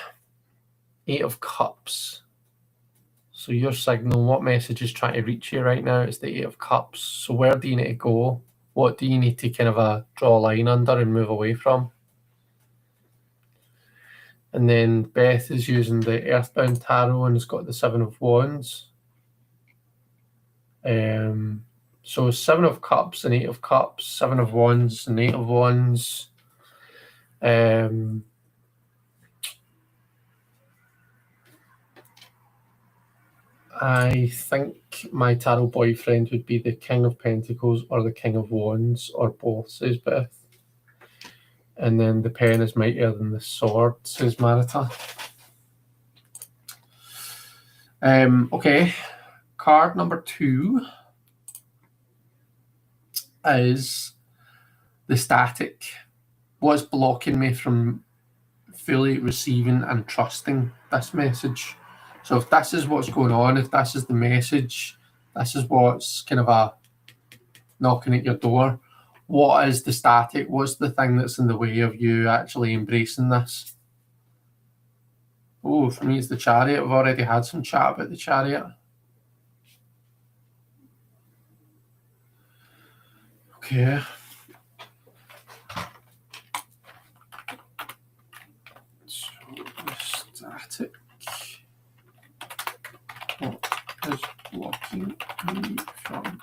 Eight of Cups. So your signal, what message is trying to reach you right now? It's the Eight of Cups. So where do you need to go? What do you need to kind of draw a line under and move away from? And then Beth is using the Earthbound Tarot and has got the Seven of Wands. So Seven of Cups and Eight of Cups, Seven of Wands and Eight of Wands. I think my tarot boyfriend would be the King of Pentacles or the King of Wands, or both, says Beth. And then the pen is mightier than the sword, says Marita. Okay, card number 2 is the static. What's blocking me from fully receiving and trusting this message? So if this is what's going on, if this is the message, this is what's kind of knocking at your door, what is the static? What's the thing that's in the way of you actually embracing this? Oh, for me it's the Chariot. I've already had some chat about the Chariot. Okay. So static. What is blocking me from?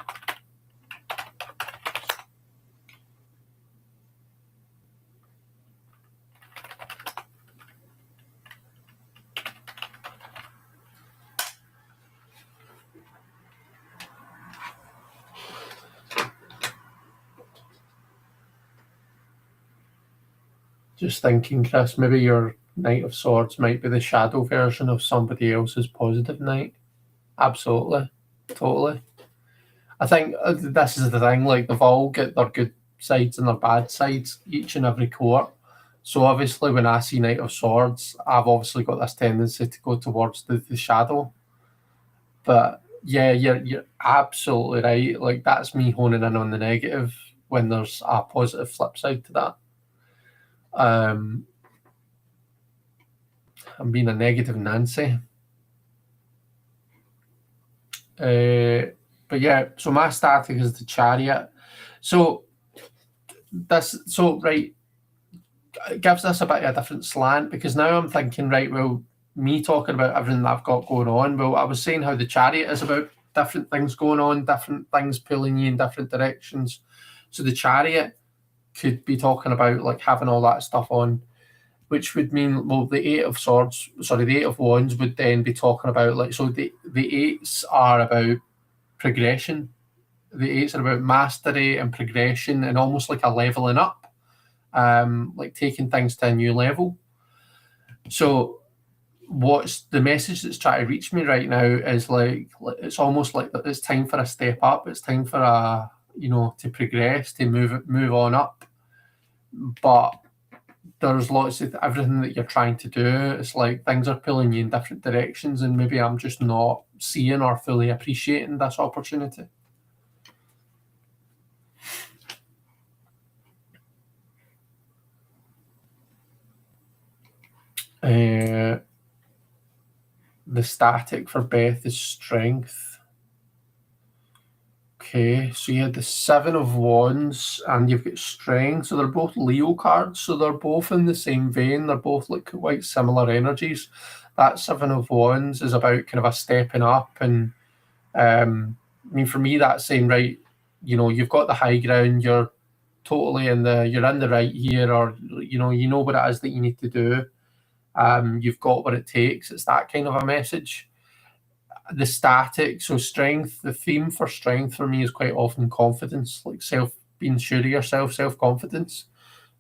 Just thinking, Chris, maybe your Knight of Swords might be the shadow version of somebody else's positive knight. Absolutely. Totally. I think this is the thing, like they've all got their good sides and their bad sides, each and every court. So obviously when I see Knight of Swords, I've obviously got this tendency to go towards the shadow. But yeah, you're absolutely right. Like that's me honing in on the negative when there's a positive flip side to that. I'm being a negative Nancy. But yeah, so my static is the Chariot. So right, it gives this a bit of a different slant, because now I'm thinking, right, well, me talking about everything that I've got going on, well, I was saying how the Chariot is about different things going on, different things pulling you in different directions. So the Chariot could be talking about like having all that stuff on, which would mean, well, the Eight of Wands would then be talking about like, so the eights are about progression. the eights are about mastery and progression and almost like a leveling up, like taking things to a new level. So what's the message that's trying to reach me right now is like it's almost like it's time for a step up. It's time for a to progress, to move on up. But there's lots of everything that you're trying to do. It's like things are pulling you in different directions, and maybe I'm just not seeing or fully appreciating this opportunity. The static for Beth is strength. Okay, so you had the Seven of Wands and you've got strength. So they're both Leo cards, so they're both in the same vein. They're both like quite similar energies. That Seven of Wands is about kind of a stepping up, and I mean, for me, that's saying, right, you've got the high ground, you're totally you're in the right here, or you know what it is that you need to do. You've got what it takes. It's that kind of a message. The static, so strength, the theme for strength for me is quite often confidence, like being sure of yourself, self-confidence.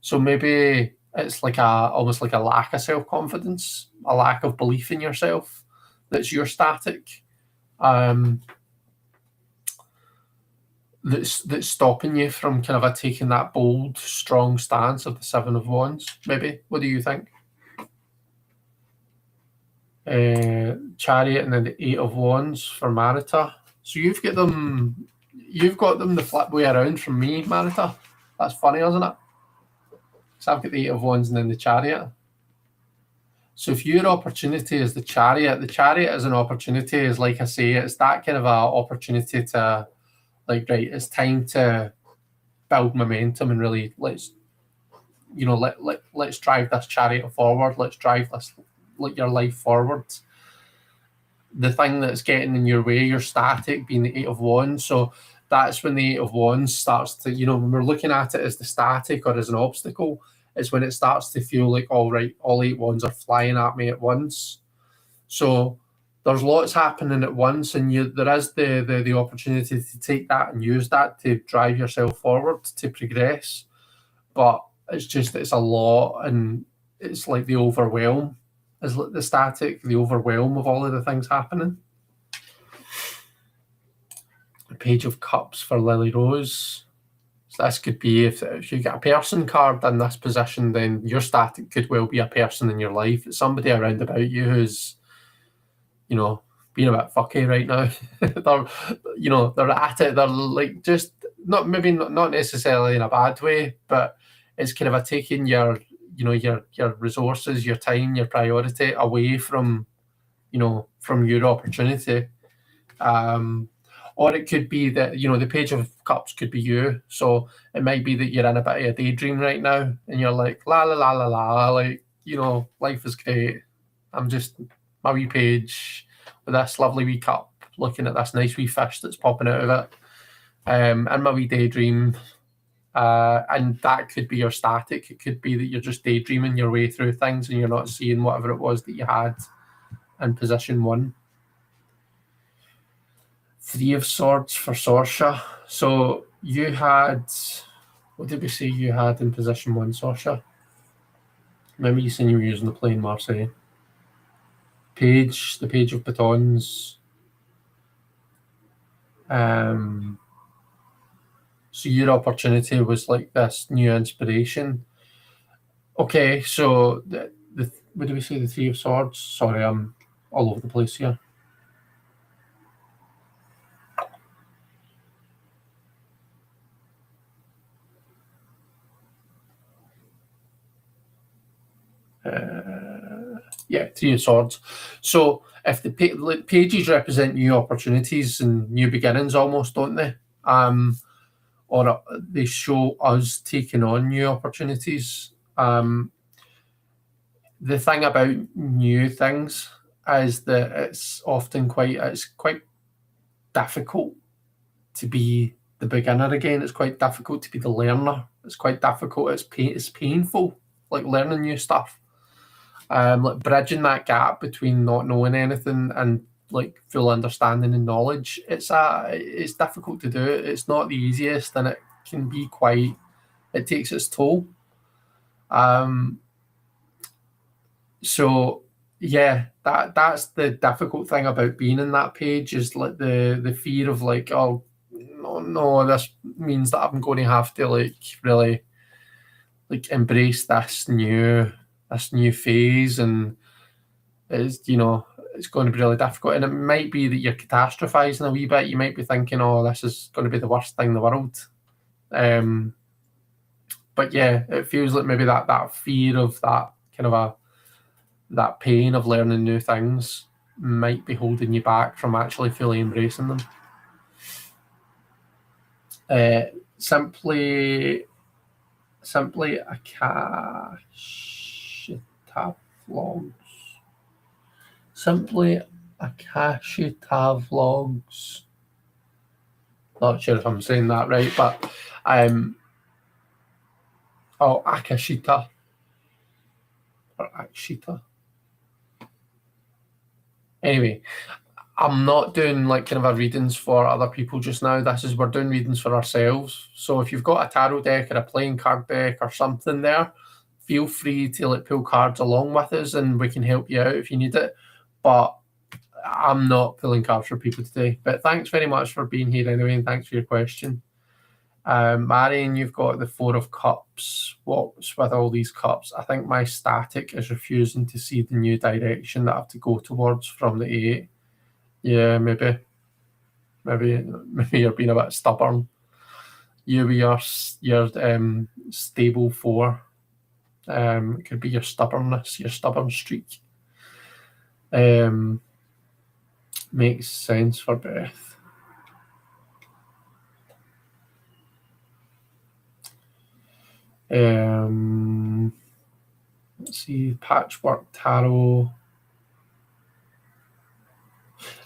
So maybe it's like almost like a lack of self-confidence, a lack of belief in yourself. That's your static. That's stopping you from kind of taking that bold, strong stance of the Seven of Wands. Maybe. What do you think? Chariot and then the Eight of Wands for Marita. So you've got them the flip way around from me, Marita. That's funny, isn't it? So I've got the Eight of Wands and then the Chariot. So if your opportunity is the Chariot is an opportunity, is like I say, it's that kind of a opportunity to like, right, it's time to build momentum and really let's drive this chariot forward. Let's drive this your life forward. The thing that's getting in your way, your static, being the Eight of Wands. So that's when the Eight of Wands starts to, when we're looking at it as the static or as an obstacle, it's when it starts to feel like, all right, all 8 wands are flying at me at once. So there's lots happening at once, and there is the opportunity to take that and use that to drive yourself forward, to progress. But it's a lot, and it's like the overwhelm is like the static, the overwhelm of all of the things happening. The Page of Cups for Lily Rose. So this could be, if you get a person card in this position, then your static could well be a person in your life. It's somebody around about you who's, being a bit fucky right now. They're at it. They're like just not necessarily in a bad way, but it's kind of taking your resources, your time, your priority away from your opportunity. Or it could be that, the Page of Cups could be you. So it might be that you're in a bit of a daydream right now and you're like, la la la la la, like, life is great. I'm just my wee page with this lovely wee cup, looking at this nice wee fish that's popping out of it. And my wee daydream. And that could be your static. It could be that you're just daydreaming your way through things and you're not seeing whatever it was that you had in position 1. 3 of Swords for Sorsha. So you had, what did we say you had in position 1, Sorsha? Remember you saying you were using the plain Marseille. The Page of Batons. So your opportunity was like this new inspiration. Okay, so what do we say? The 3 of Swords. Sorry, I'm all over the place here. Yeah, 3 of Swords. So if the pages represent new opportunities and new beginnings, almost, don't they? Or they show us taking on new opportunities. The thing about new things is that it's often quite difficult to be the beginner again. It's quite difficult to be the learner. It's quite difficult. It's painful, like learning new stuff. Like bridging that gap between not knowing anything and like full understanding and knowledge. It's difficult to do. It's not the easiest, and it can be quite. It takes its toll. So yeah, that's the difficult thing about being in that page, is like the fear of like, oh no, this means that I'm going to have to like really like embrace this new phase, and it's, it's going to be really difficult. And it might be that you're catastrophizing a wee bit. You might be thinking, oh, this is going to be the worst thing in the world. But yeah, it feels like maybe that fear of that kind of that pain of learning new things might be holding you back from actually fully embracing them. Simply Akashita vlogs. Simply Akashita vlogs. Not sure if I'm saying that right, but Akashita or Akshita. Anyway, I'm not doing like kind of a readings for other people just now. We're doing readings for ourselves. So if you've got a tarot deck or a playing card deck or something there, feel free to like pull cards along with us, and we can help you out if you need it. But I'm not pulling cards for people today. But thanks very much for being here anyway, and thanks for your question. Marion, you've got the 4 of Cups. What's with all these cups? I think my static is refusing to see the new direction that I have to go towards from the 8. Yeah, maybe you're being a bit stubborn. You with your stable 4. It could be your stubbornness, your stubborn streak. Makes sense for Beth. Let's see, Patchwork Tarot.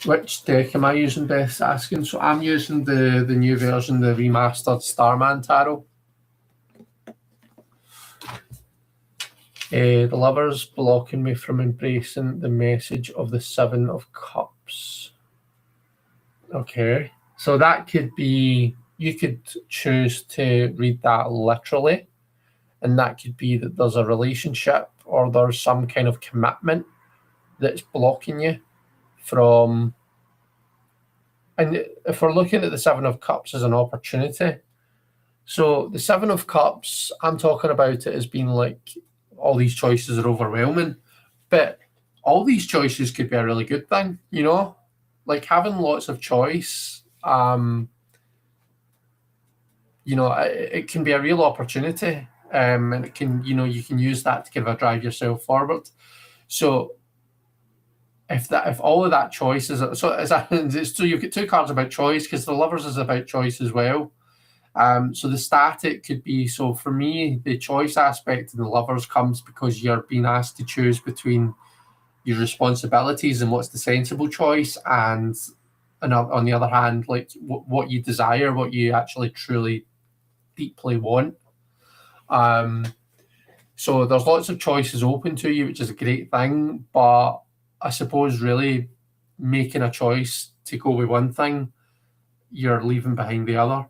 Which deck am I using, Beth's asking? So I'm using the new version, the remastered Starman Tarot. The Lover's blocking me from embracing the message of the 7 of Cups. Okay, so that could be, you could choose to read that literally, and that could be that there's a relationship or there's some kind of commitment that's blocking you from. And if we're looking at the 7 of Cups as an opportunity, so the 7 of Cups, I'm talking about it as being like all these choices are overwhelming, but all these choices could be a really good thing, like having lots of choice. It can be a real opportunity, and it can, you can use that to kind of drive yourself forward. So if all of that choice is so you've got 2 cards about choice, because the Lovers is about choice as well. So the static could be, so for me, the choice aspect in the Lovers comes because you're being asked to choose between your responsibilities and what's the sensible choice, and on the other hand, like what you desire, what you actually truly deeply want. So there's lots of choices open to you, which is a great thing, but I suppose really making a choice to go with one thing, you're leaving behind the other.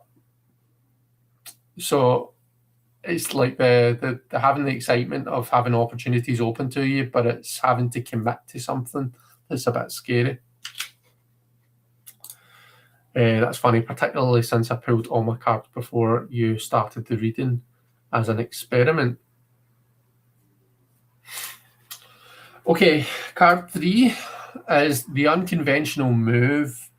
So it's like the having the excitement of having opportunities open to you, but it's having to commit to something that's a bit scary. That's funny, particularly since I pulled all my cards before you started the reading as an experiment. Okay, card 3 is the unconventional move.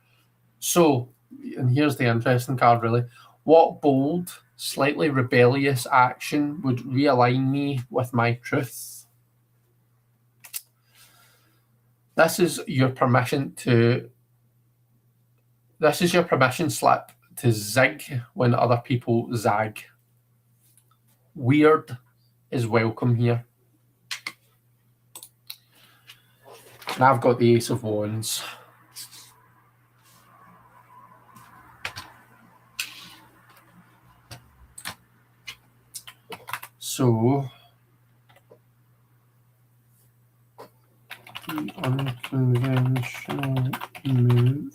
So, and here's the interesting card really. What bold, slightly rebellious action would realign me with my truth? This is your permission slip to zig when other people zag. Weird is welcome here. And I've got the Ace of Wands. So unconventional move.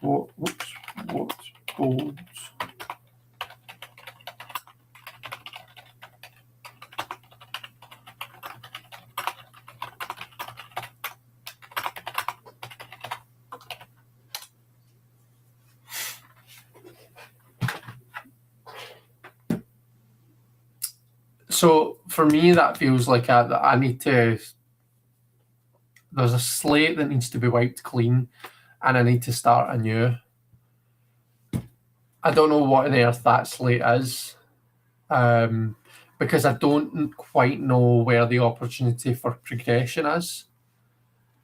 What boards? So for me, that feels like I need to. There's a slate that needs to be wiped clean, and I need to start anew. I don't know what on earth that slate is, because I don't quite know where the opportunity for progression is.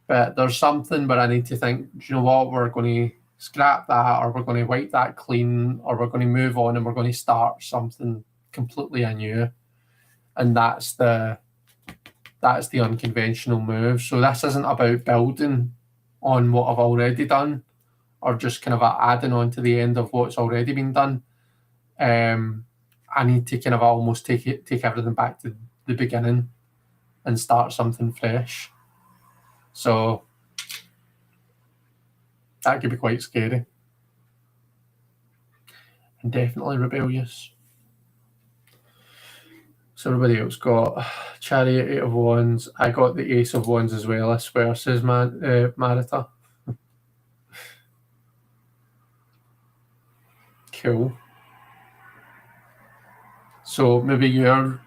But there's something where I need to think, do you know what, we're going to scrap that, or we're going to wipe that clean, or we're going to move on and we're going to start something completely anew. And that's the unconventional move. So this isn't about building on what I've already done, or just kind of adding on to the end of what's already been done. I need to kind of almost take everything back to the beginning and start something fresh. So that could be quite scary. And definitely rebellious. So everybody else got Chariot, 8 of Wands. I got the Ace of Wands as well, I swear, says Marita. Cool. So maybe your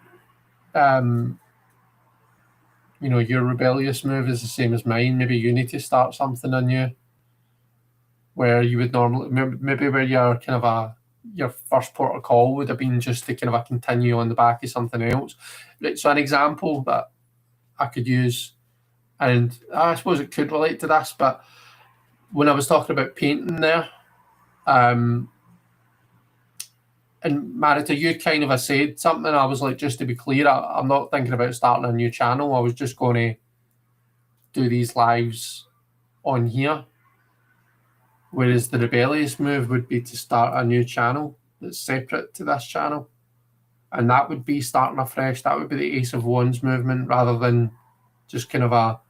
your rebellious move is the same as mine. Maybe you need to start something anew, where you would normally, maybe where your kind of your first port of call would have been just to kind of continue on the back of something else. Right, so an example that I could use, and I suppose it could relate to this, but when I was talking about painting there, and Marita, you kind of said something. I was like, just to be clear, I'm not thinking about starting a new channel. I was just going to do these lives on here. Whereas the rebellious move would be to start a new channel that's separate to this channel. And that would be starting afresh. That would be the Ace of Wands movement, rather than just kind of a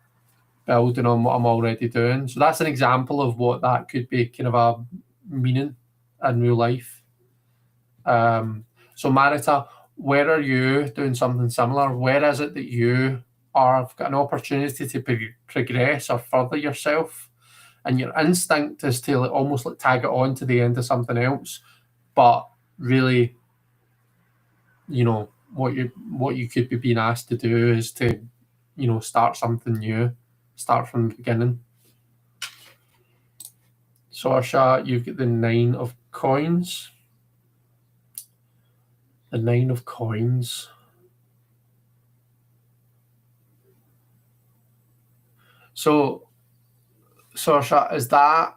building on what I'm already doing. So that's an example of what that could be kind of a meaning in real life. So Marita, where are you doing something similar? Where is it that you have got an opportunity to progress or further yourself? And your instinct is to almost like tag it on to the end of something else, but really, what you could be being asked to do is to, start something new, start from the beginning. Saoirse, you've got the 9 of coins. The 9 of coins. So, Saoirse, is that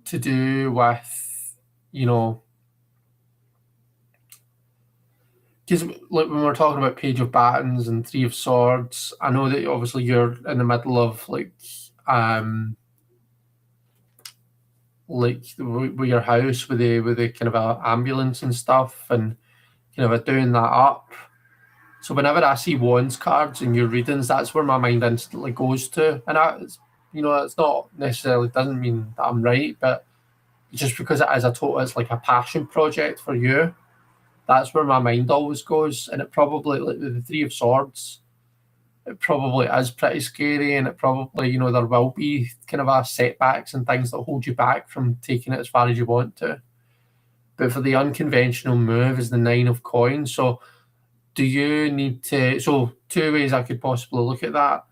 to do with, because like when we're talking about Page of Batons and 3 of Swords, I know that obviously you're in the middle of with your house with the kind of a ambulance and stuff, and kind of doing that up. So whenever I see Wands cards in your readings, that's where my mind instantly goes to. And it's not necessarily, doesn't mean that I'm right, but just because it's like a passion project for you, that's where my mind always goes. And it probably, like with the 3 of Swords, it probably is pretty scary, and it probably, there will be kind of a setbacks and things that hold you back from taking it as far as you want to. But for the unconventional move is the 9 of coins. So do you need to, so 2 ways I could possibly look at that.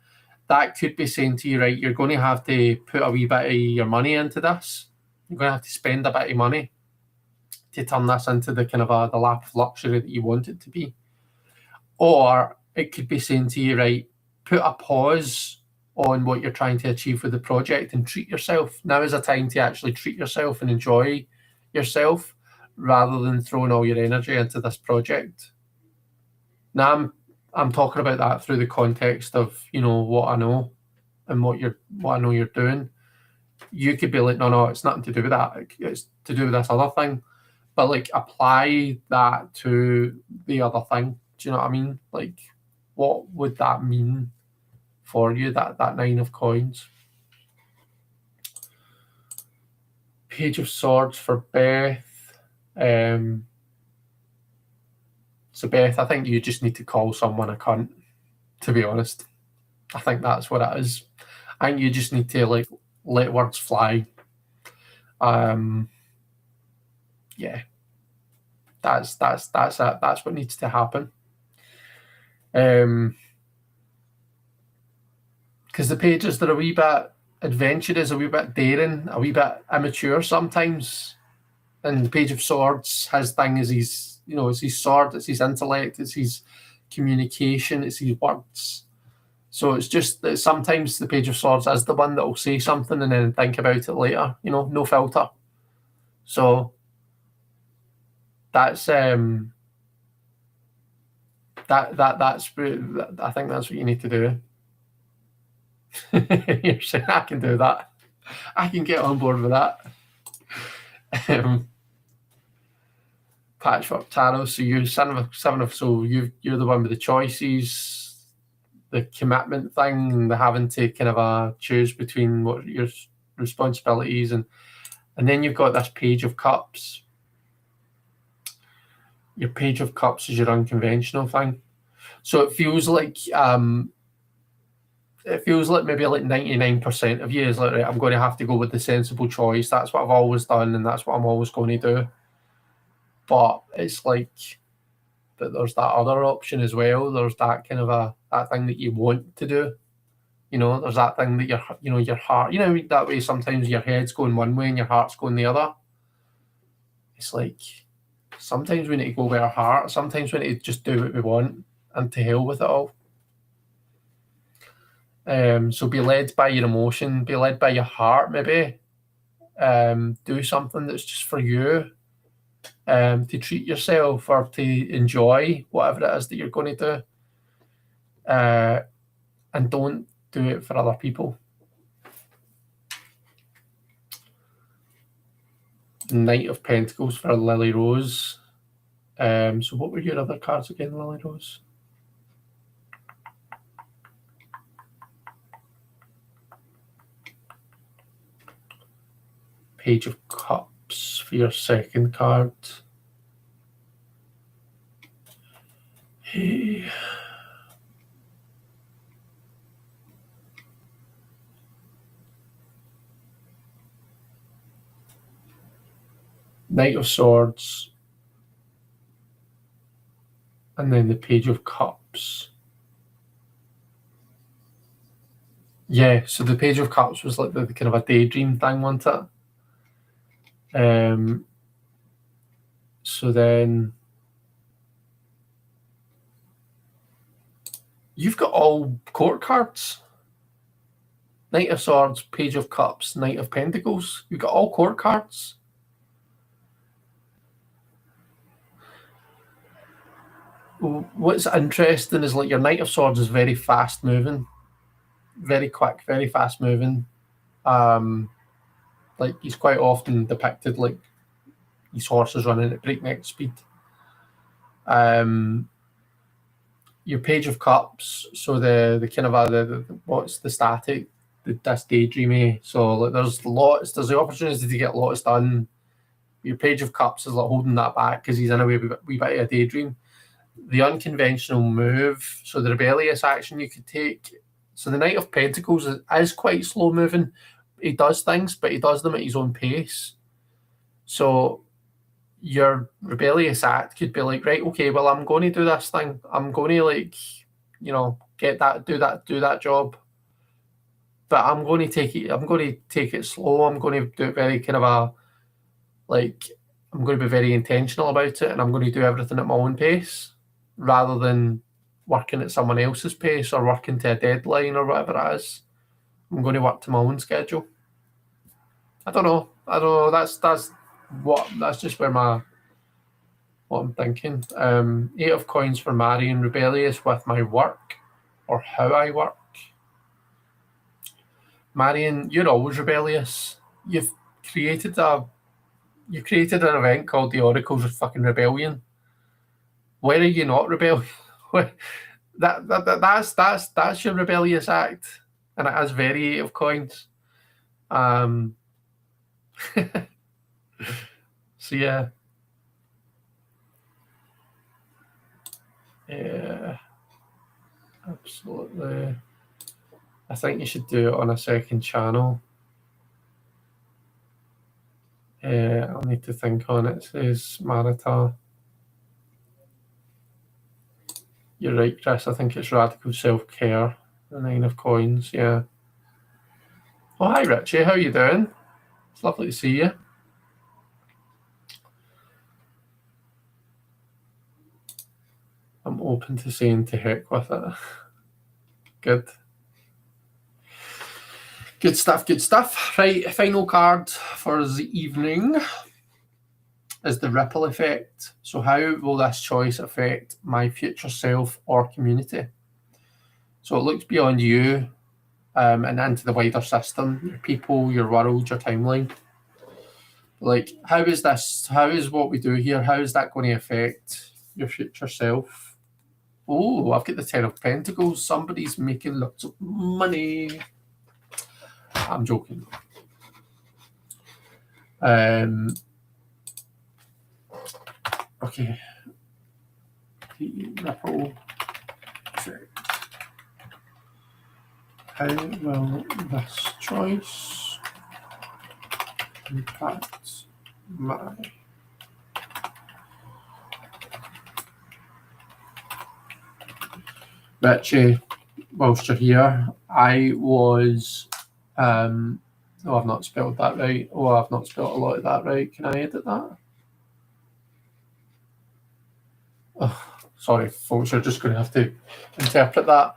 That could be saying to you, right, you're going to have to put a wee bit of your money into this. You're going to have to spend a bit of money to turn this into the kind of the lap of luxury that you want it to be. Or it could be saying to you, right, put a pause on what you're trying to achieve with the project and treat yourself. Now is a time to actually treat yourself and enjoy yourself, rather than throwing all your energy into this project. Now I'm talking about that through the context of, what I know and what I know you're doing. You could be like, no, it's nothing to do with that. It's to do with this other thing. But like apply that to the other thing. Do you know what I mean? Like what would that mean for you, that 9 of coins? Page of Swords for Beth. So Beth, I think you just need to call someone a cunt, to be honest. I think that's what it is. I think you just need to like let words fly. Yeah. That's it. That's what needs to happen. Because the pages, they're a wee bit adventurous, a wee bit daring, a wee bit immature sometimes. And the Page of Swords, his thing is it's his sword, it's his intellect, it's his communication, it's his words. So it's just that sometimes the Page of Swords is the one that will say something and then think about it later, no filter. So that's that's I think that's what you need to do. You're saying I can do that. I can get on board with that. Patchwork Tarot. So you're seven of. So you're the one with the choices, the commitment thing, and the having to kind of choose between what your responsibilities, and then you've got this Page of Cups. Your Page of Cups is your unconventional thing. So it feels like maybe like 99% of you is like, right, I'm going to have to go with the sensible choice. That's what I've always done, and that's what I'm always going to do. But it's like that there's that other option as well. There's that kind of that thing that you want to do. There's that thing that your heart, that way sometimes your head's going one way and your heart's going the other. It's like sometimes we need to go with our heart. Sometimes we need to just do what we want and to hell with it all. So be led by your emotion, be led by your heart, maybe. Do something that's just for you, to treat yourself or to enjoy whatever it is that you're going to do. And don't do it for other people. Knight of Pentacles for Lily Rose. So what were your other cards again, Lily Rose? Page of Cups for your second card. Knight of Swords. And then the Page of Cups. Yeah, so the Page of Cups was like the kind of a daydream thing, wasn't it? So then you've got all court cards. Knight of Swords, Page of Cups, Knight of Pentacles. You've got all court cards. What's interesting is like your Knight of Swords is very fast moving, very quick, very fast moving. Like he's quite often depicted like his horses running at breakneck speed. Your Page of Cups, so the kind of the what's the static, this daydreamy. So like there's the opportunity to get lots done. Your Page of Cups is like holding that back because he's in a wee bit of a daydream. The unconventional move, so the rebellious action you could take. So the Knight of Pentacles is quite slow moving. He does things, but he does them at his own pace. So your rebellious act could be like, right, okay, well, I'm going to do this thing. I'm going to get that, do that job. But I'm going to take it slow. I'm going to do it very kind of I'm going to be very intentional about it, and I'm going to do everything at my own pace rather than working at someone else's pace or working to a deadline or whatever it is. I'm going to work to my own schedule. I don't know. That's just where what I'm thinking. 8 of Coins for Marion, rebellious with my work or how I work. Marion, you're always rebellious. You've created an event called the Oracles of fucking Rebellion. Where are you not rebellious? that's your rebellious act, and it has very 8 of coins. So yeah. Yeah, absolutely. I think you should do it on a second channel. I'll need to think on it. It says Marita. You're right, Chris. I think it's Radical Self-Care. The 9 of coins, yeah. Oh, hi, Richie. How are you doing? It's lovely to see you. I'm open to saying to heck with it. Good. Good stuff, good stuff. Right, final card for the evening is the ripple effect. So how will this choice affect my future self or community? So it looks beyond you and into the wider system, your people, your world, your timeline. Like, how is what we do here, how is that going to affect your future self? Oh, I've got the 10 of Pentacles. Somebody's making lots of money. I'm joking. Okay. The ripple effect. How will this choice impact my Richie? Whilst you're here, I was oh, I've not spelled that right. Oh, I've not spelled a lot of that right. Can I edit that? Oh, sorry, folks, you're just going to have to interpret that.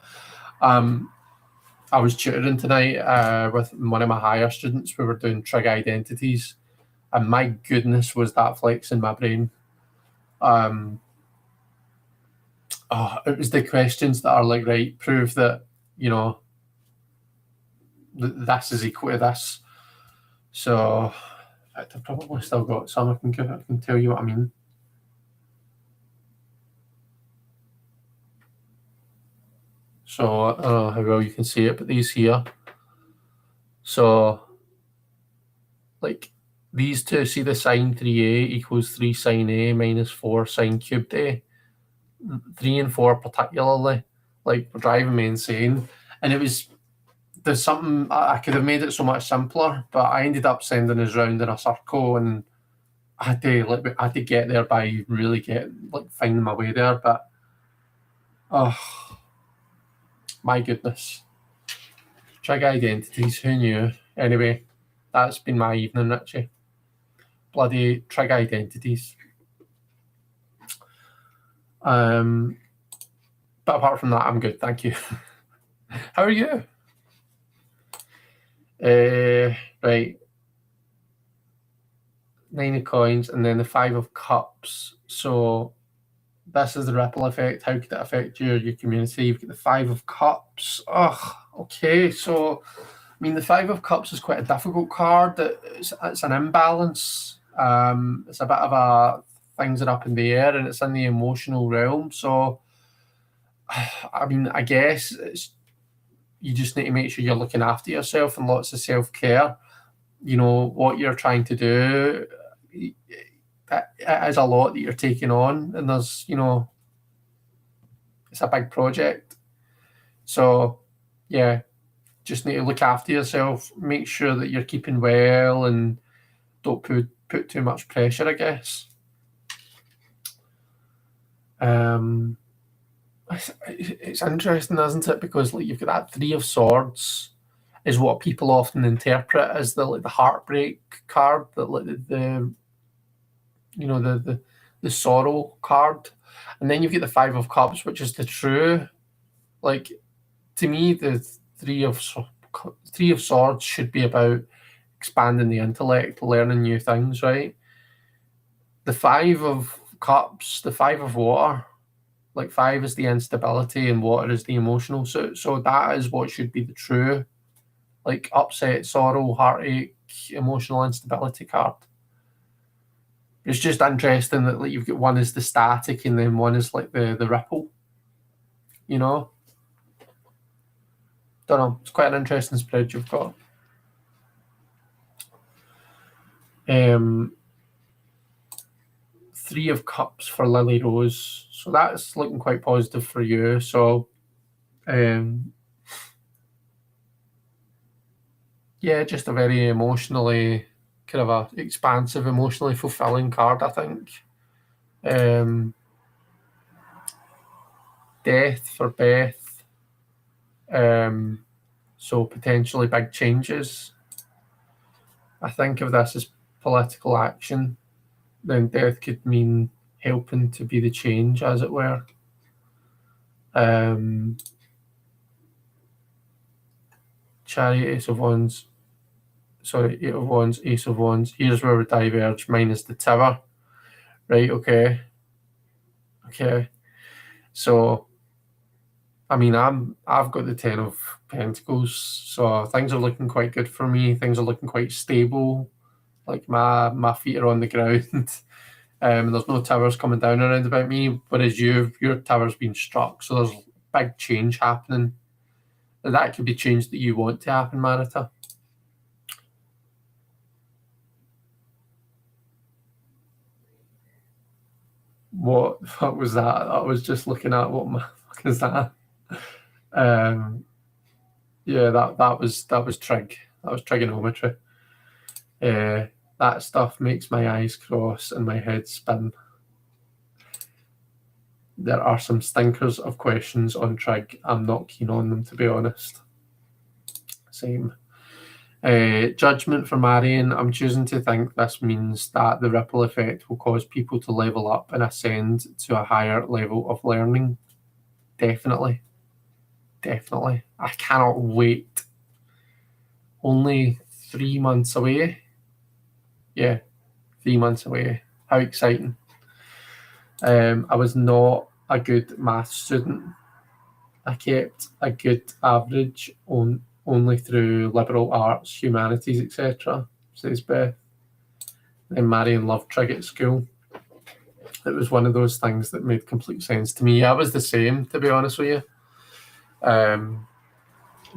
I was tutoring tonight with one of my higher students. We were doing trig identities, and my goodness, was that flex in my brain. It was the questions that are like, right, prove that, you know, this is equal to this. So I've probably still got some. I can tell you what I mean. So I don't know how well you can see it, but these here. So like these two, see the sine 3a equals 3 sine a minus 4 sine cubed a. 3 and 4 particularly, like, were driving me insane. And there's something, I could have made it so much simpler, but I ended up sending us round in a circle, and I had to get there by really finding my way there. But oh my goodness, trig identities, who knew? Anyway, that's been my evening, Richie. Bloody trig identities. But apart from that, I'm good, thank you. How are you? Right, 9 of coins, and then the 5 of cups. So this is the ripple effect. How could it affect your community? You've got the 5 of cups. Oh, okay. So, I mean, the 5 of cups is quite a difficult card. It's an imbalance. It's a bit of a things are up in the air, and it's in the emotional realm. So, I mean, I guess you just need to make sure you're looking after yourself and lots of self-care. You know, what you're trying to do, it is a lot that you're taking on, and there's, you know, it's a big project. So yeah, just need to look after yourself, make sure that you're keeping well, and don't put too much pressure, I guess. It's interesting, isn't it? Because like, you've got that 3 of swords is what people often interpret as the heartbreak card, the sorrow card, and then you've got the 5 of cups, which is the true. Like, to me, the 3 of swords should be about expanding the intellect, learning new things, right? The 5 of cups, the 5 of water, like 5 is the instability and water is the emotional. So that is what should be the true, like, upset, sorrow, heartache, emotional instability card. It's just interesting that like you've got one is the static and then one is like the ripple. you know. Don't know. It's quite an interesting spread you've got. Three of Cups for Lily Rose. So that's looking quite positive for you. So, yeah, just a very emotionally, kind of a expansive, emotionally fulfilling card, I think. Death for Beth. So potentially big changes. I think of this as political action. Then death could mean helping to be the change, as it were. Chariot, Ace of Wands. Sorry, Eight of Wands, Ace of Wands. Here's where we diverge, minus the Tower. Right, okay. So, I mean, I've got the Ten of Pentacles, so things are looking quite good for me. Things are looking quite stable. Like my feet are on the ground. There's no towers coming down around about me, whereas your tower's been struck, so there's big change happening. That could be change that you want to happen, Marita. What was that? I was just looking at what my fuck is that? Yeah, that was trig. That was trigonometry. That stuff makes my eyes cross and my head spin. There are some stinkers of questions on trig. I'm not keen on them, to be honest. Same. Judgment for Marion. I'm choosing to think this means that the ripple effect will cause people to level up and ascend to a higher level of learning. Definitely. I cannot wait. Only 3 months away. Yeah, 3 months away. How exciting. I was not a good math student. I kept a good average only through liberal arts, humanities, etc., says Beth. Then Marion loved trig at school. It was one of those things that made complete sense to me. I was the same, to be honest with you.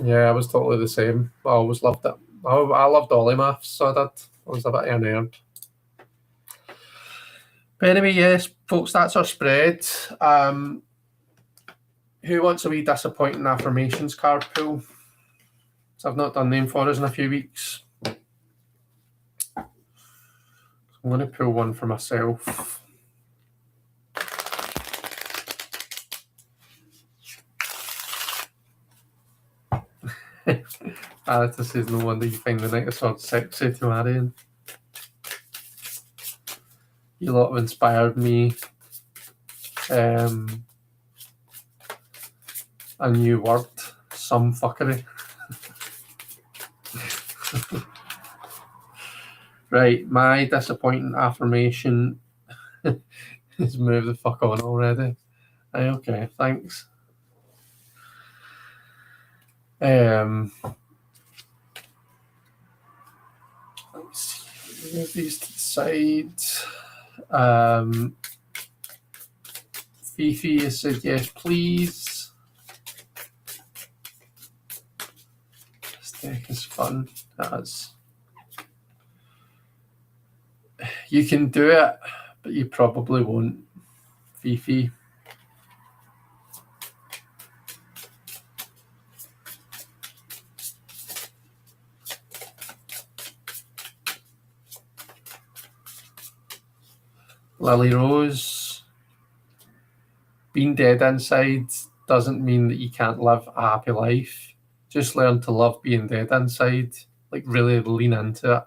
Yeah, I was totally the same. I always loved it. I loved all the maths, so I was a bit of a nerd. But anyway, yes, folks, that's our spread. Who wants a wee disappointing affirmations card pull? So I've not done them for us in a few weeks. I'm going to pull one for myself. Alita says, no wonder you find the Knight of Swords sexy to Marion. You lot have inspired me. A new word, some fuckery. Right, my disappointing affirmation is move the fuck on already. Okay, thanks. Let's see, move these to the side. Fifi has said yes, please. This deck is fun. You can do it, but you probably won't, Fifi. Lily Rose. Being dead inside doesn't mean that you can't live a happy life. Just learn to love being dead inside. Like, really lean into it.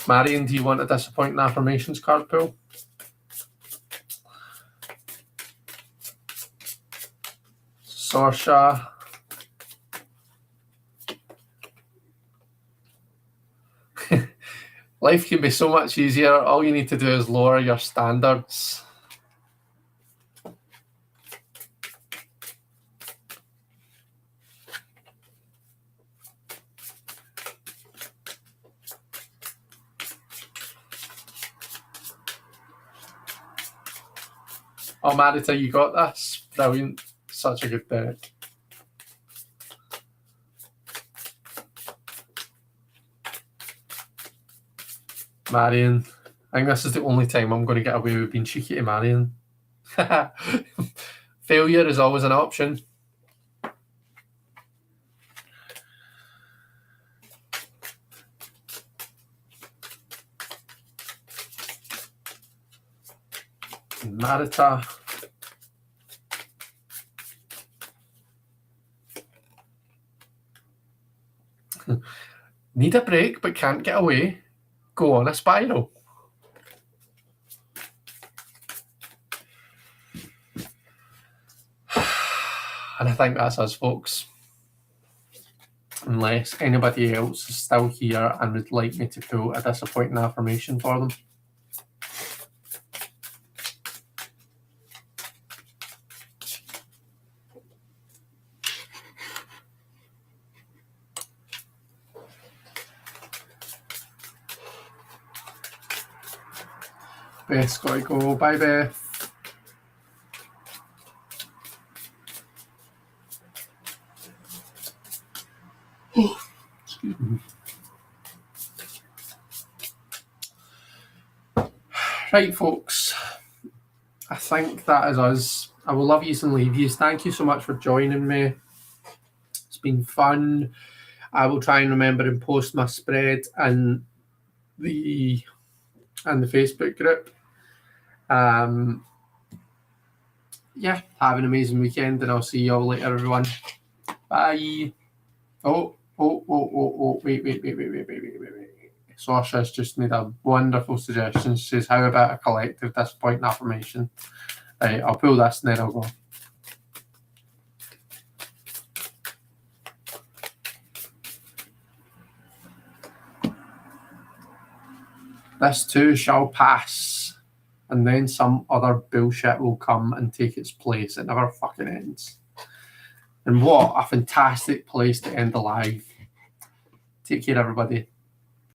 Marion, do you want a disappointing affirmations card pull? Sorsha. Life can be so much easier. All you need to do is lower your standards. Oh, Marita, you got this. Brilliant. Such a good deck. Marion. I think this is the only time I'm going to get away with being cheeky to Marion. Failure is always an option. Marita. Need a break but can't get away. Go on a spiral. And I think that's us, folks. Unless anybody else is still here and would like me to pull a disappointing affirmation for them. Beth's got to go. Bye, Beth. Excuse me. Right, folks. I think that is us. I will love yous and leave yous. Thank you so much for joining me. It's been fun. I will try and remember and post my spread and the Facebook group. Yeah, have an amazing weekend, and I'll see you all later, everyone. Bye. Wait. Sasha's just made a wonderful suggestion. She says, how about a collective disappointing affirmation? Right, I'll pull this and then I'll go. This too shall pass, and then some other bullshit will come and take its place. It never fucking ends. And what a fantastic place to end the live. Take care, everybody.